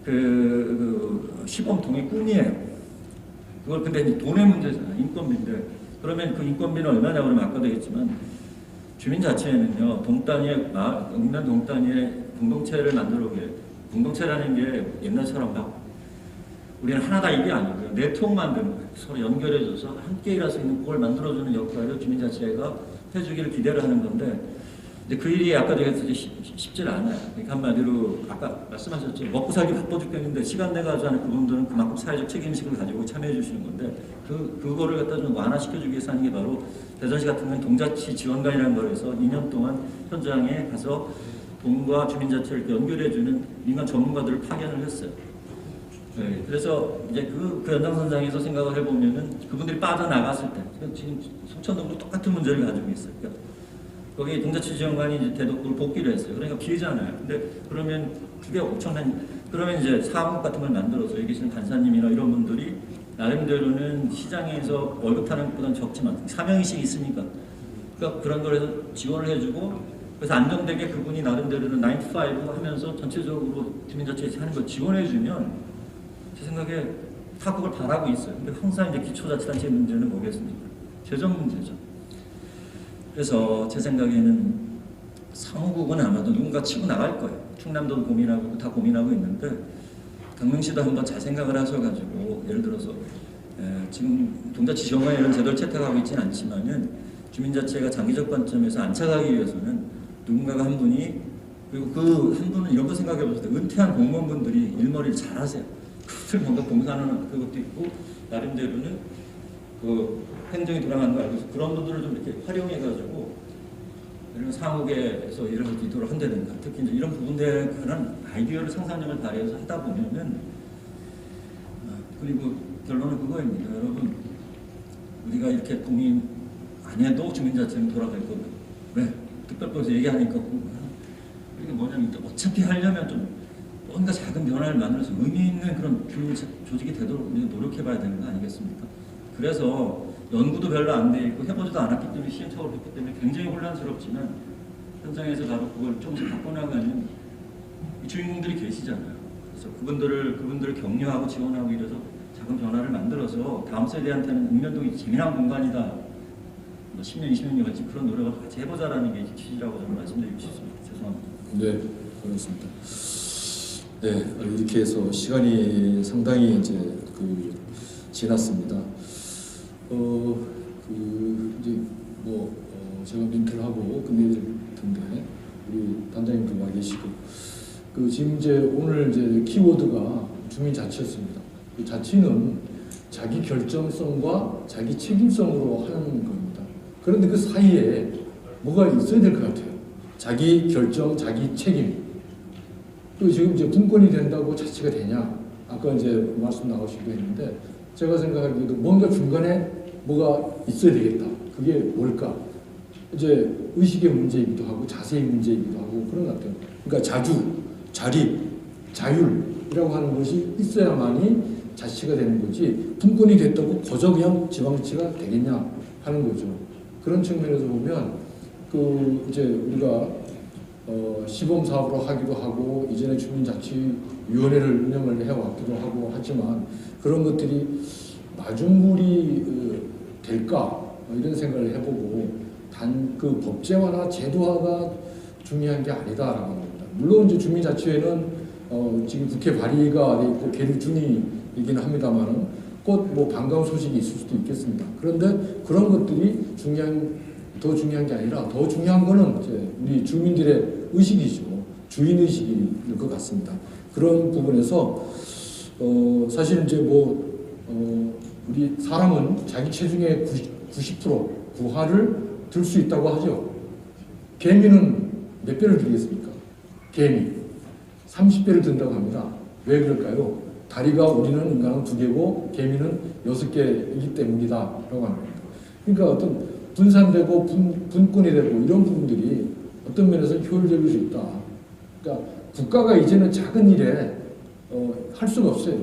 그 시범동의 꿈이에요. 그걸 근데 이제 돈의 문제잖아요. 인건비인데 그러면 그 인건비는 얼마냐 그러면 아까도 했지만 주민자치회는요 동단위에 읍면 동단위에 공동체를 만들어오게 공동체라는 게 옛날처럼 막 우리는 하나다 이게 아니고요. 네트워크 만드는 거예요. 서로 연결해줘서 함께 일할 수 있는 그걸 만들어주는 역할을 주민자치회가 해주기를 기대를 하는 건데 이제 그 일이 아까 제가 쉽지 않아요. 그러니까 한마디로 아까 말씀하셨죠. 먹고 살기 바빠 죽겠는데 시간 내가지고 하는 그분들은 그만큼 사회적 책임의식을 가지고 참여해 주시는 건데 그거를 갖다 좀 완화시켜주기 위해서 하는 게 바로 대전시 같은 경우는 동자치 지원관이라는 거에서 2년 동안 현장에 가서 동과 주민자치를 연결해주는 민간 전문가들을 파견을 했어요. 네, 그래서 이제 그 연장선상에서 생각을 해보면은 그분들이 빠져나갔을 때 지금 송천동도 똑같은 문제를 가지고 있어요. 그러니까 거기 동자치 지원관이 이제 대덕구를 복귀를 했어요. 그러니까 비잖아요. 근데 그러면 그게 엄청난 그러면 이제 사무국 같은 걸 만들어서 여기 계시는 간사님이나 이런 분들이 나름대로는 시장에서 월급 타는 것보다는 적지만 사명의식이 있으니까 그러니까 그런 걸 해서 지원을 해주고 그래서 안정되게 그분이 나름대로는 9 to 5 하면서 전체적으로 주민자치에서 하는 걸 지원해주면 제 생각에 다 그걸 바라고 있어요. 근데 항상 이제 기초자치단체 문제는 뭐겠습니까? 재정 문제죠. 그래서 제 생각에는 사무국은 아마도 누군가 치고 나갈 거예요. 충남도 고민하고 다 고민하고 있는데 강릉시도 한번 잘 생각을 하셔가지고 예를 들어서 지금 동자치 지원관에 이런 제도를 채택하고 있지는 않지만은 주민자치가 장기적 관점에서 안착하기 위해서는 누군가가 한 분이 그리고 그 한 분은 이런 거 생각해 보세요. 은퇴한 공무원분들이 일머리를 잘 하세요. 그들 뭔가 봉사하는 그것도 있고 나름대로는 그 행정이 돌아가는 거 알고 있어요. 그런 분들을 좀 이렇게 활용해가지고 이런 사무국에서 일을 할 수 있도록 한다든가 특히 이제 이런 부분들에 관한 아이디어를 상상력을 발휘해서 하다 보면은 그리고 결론은 그거입니다. 여러분 우리가 이렇게 고민 안 해도 주민자치는 돌아갈 거고 왜? 특별법에서 얘기하니까 이게 뭐냐면 어차피 하려면 좀 뭔가 작은 변화를 만들어서 의미 있는 그런 주민 조직이 되도록 노력해봐야 되는 거 아니겠습니까? 그래서 연구도 별로 안 돼 있고 해보지도 않았기 때문에 시행착오를 했기 때문에 굉장히 혼란스럽지만 현장에서 바로 그걸 조금씩 바꿔나가는 이 주인공들이 계시잖아요. 그래서 그분들을 격려하고 지원하고 이래서 작은 변화를 만들어서 다음 세대한테는 읍면동이 재미난 공간이다. 뭐 10년, 20년이 걸친 그런 노력을 같이 해보자라는 게 취지라고 저는 말씀드리고 싶습니다. 죄송합니다. 네, 그렇습니다. 네, 이렇게 해서 시간이 상당히 이제 지났습니다. 이제 제가 멘트를 하고 끝내드릴 텐데 우리 단장님도 와 계시고 지금 이제 오늘 이제 키워드가 주민자치였습니다. 그 자치는 자기 결정성과 자기 책임성으로 하는 겁니다. 그런데 그 사이에 뭐가 있어야 될 것 같아요. 자기 결정, 자기 책임. 또 지금 이제 분권이 된다고 자치가 되냐? 아까 이제 말씀 나오시기도 했는데 제가 생각하기에도 뭔가 중간에 뭐가 있어야 되겠다. 그게 뭘까? 이제 의식의 문제이기도 하고 자세의 문제이기도 하고 그런 것 같아요. 그러니까 자주, 자립, 자율이라고 하는 것이 있어야만이 자치가 되는 거지 분권이 됐다고 거저 그냥 지방자치가 되겠냐 하는 거죠. 그런 측면에서 보면 이제 우리가 시범 사업으로 하기도 하고 이전에 주민자치위원회를 운영을 해왔기도 하고 하지만 그런 것들이 마중물이 될까 이런 생각을 해보고 단 그 법제화나 제도화가 중요한 게 아니다라고 합니다. 물론 이제 주민자치회는 지금 국회 발의가 돼 있고 계류 중이긴 합니다만은 곧 뭐 반가운 소식이 있을 수도 있겠습니다. 그런데 그런 것들이 더 중요한 게 아니라 더 중요한 거는 이제 우리 주민들의 의식이죠. 주인 의식일 것 같습니다. 그런 부분에서 사실 이제 우리 사람은 자기 체중의 90% 부하를 들 수 있다고 하죠. 개미는 몇 배를 들겠습니까? 개미 30배를 든다고 합니다. 왜 그럴까요? 다리가 우리는 인간은 2개고 개미는 6개이기 때문이다 라고 합니다. 그러니까 어떤 분산되고 분권이 되고 이런 부분들이 어떤 면에서 효율적일 수 있다. 그러니까 국가가 이제는 작은 일에 할 수가 없어요.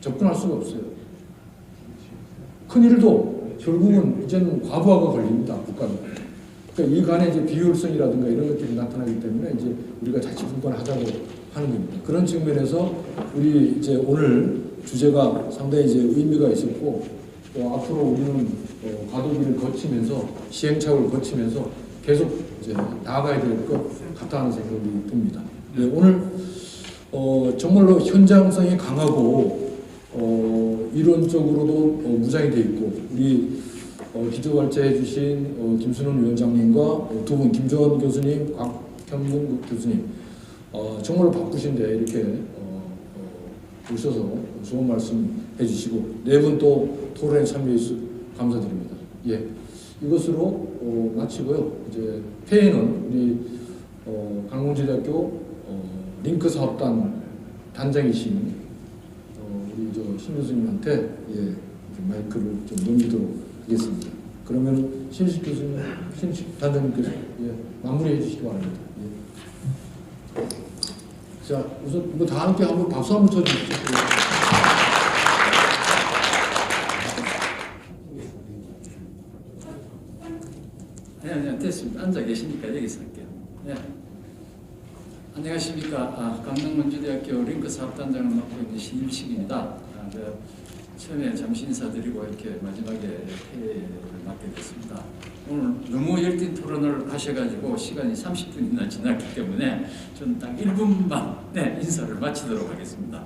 접근할 수가 없어요. 큰 일도 결국은 이제는 과부하가 걸립니다. 국가는. 그러니까 이 간에 이제 비효율성이라든가 이런 것들이 나타나기 때문에 이제 우리가 자치분권을 하자고 하는 겁니다. 그런 측면에서 우리 이제 오늘 주제가 상당히 이제 의미가 있었고 앞으로 우리는 과도기를 거치면서 시행착오를 거치면서 계속 이제 나아가야 될 것 같다는 생각이 듭니다. 네, 오늘 정말로 현장성이 강하고 이론적으로도 무장이 돼 있고 우리 기초발제해 주신 김순원 위원장님과 두 분 김조원 교수님, 곽형문 교수님 정말로 바쁘신데 이렇게 오셔서 좋은 말씀 해주시고 네 분 또 토론에 참여해 주셔서 감사드립니다. 예, 이것으로 마치고요. 이제 회의는 우리 강원지대학교 링크 사업단 단장이신 우리 신 교수님한테 좀 마이크를 좀 넘기도록 하겠습니다. 그러면 신식 교수님, 신식 단장님께서 마무리해 주시기 바랍니다. 자, 우선 이거 다 함께 한번 박수 한번 쳐주십시오. 네, 됐습니다. 앉아 계시니까 여기서 할게요. 네. 안녕하십니까. 강릉원주대학교 링크 사업단장을 맡고 있는 신임식입니다. 처음에 잠시 인사드리고 이렇게 마지막에 회의를 맡게 됐습니다. 오늘 너무 열띤 토론을 하셔가지고 시간이 30분이나 지났기 때문에 저는 딱 1분만 인사를 마치도록 하겠습니다.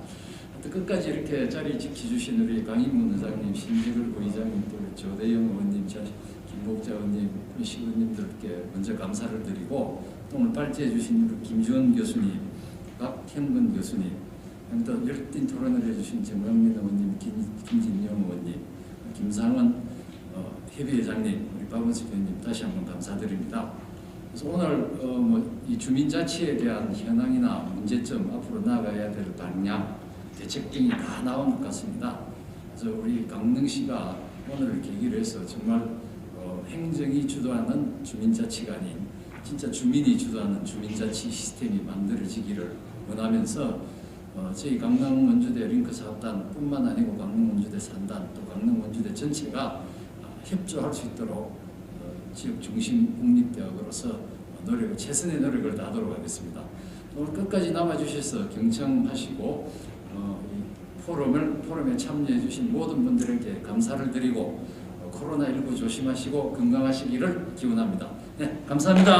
끝까지 이렇게 자리 지켜주신 우리 강인문 의장님, 신지글 부의장님, 또 조대영 의원님, 김목자 의원님, 시의원님들께 먼저 감사를 드리고 오늘 발제해 주신 우리 김주원 교수님, 박형근 교수님, 또 열띤 토론을 해주신 정광민 의원님, 김진영 의원님, 김상원 협의회장님, 우리 박원석 의원님 다시 한번 감사드립니다. 그래서 오늘 이 주민자치에 대한 현황이나 문제점, 앞으로 나아가야 될 방향, 대책 등이 다 나온 것 같습니다. 그래서 우리 강릉시가 오늘을 계기로 해서 정말 행정이 주도하는 주민자치가 아닌 진짜 주민이 주도하는 주민자치 시스템이 만들어지기를 원하면서 저희 강릉원주대 링크 사업단뿐만 아니고 강릉원주대 산단 또 강릉원주대 전체가 협조할 수 있도록 지역 중심 국립대학으로서 최선의 노력을 다하도록 하겠습니다. 오늘 끝까지 남아주셔서 경청하시고 이 포럼에 참여해 주신 모든 분들에게 감사를 드리고 코로나19 조심하시고 건강하시기를 기원합니다. 네, 감사합니다.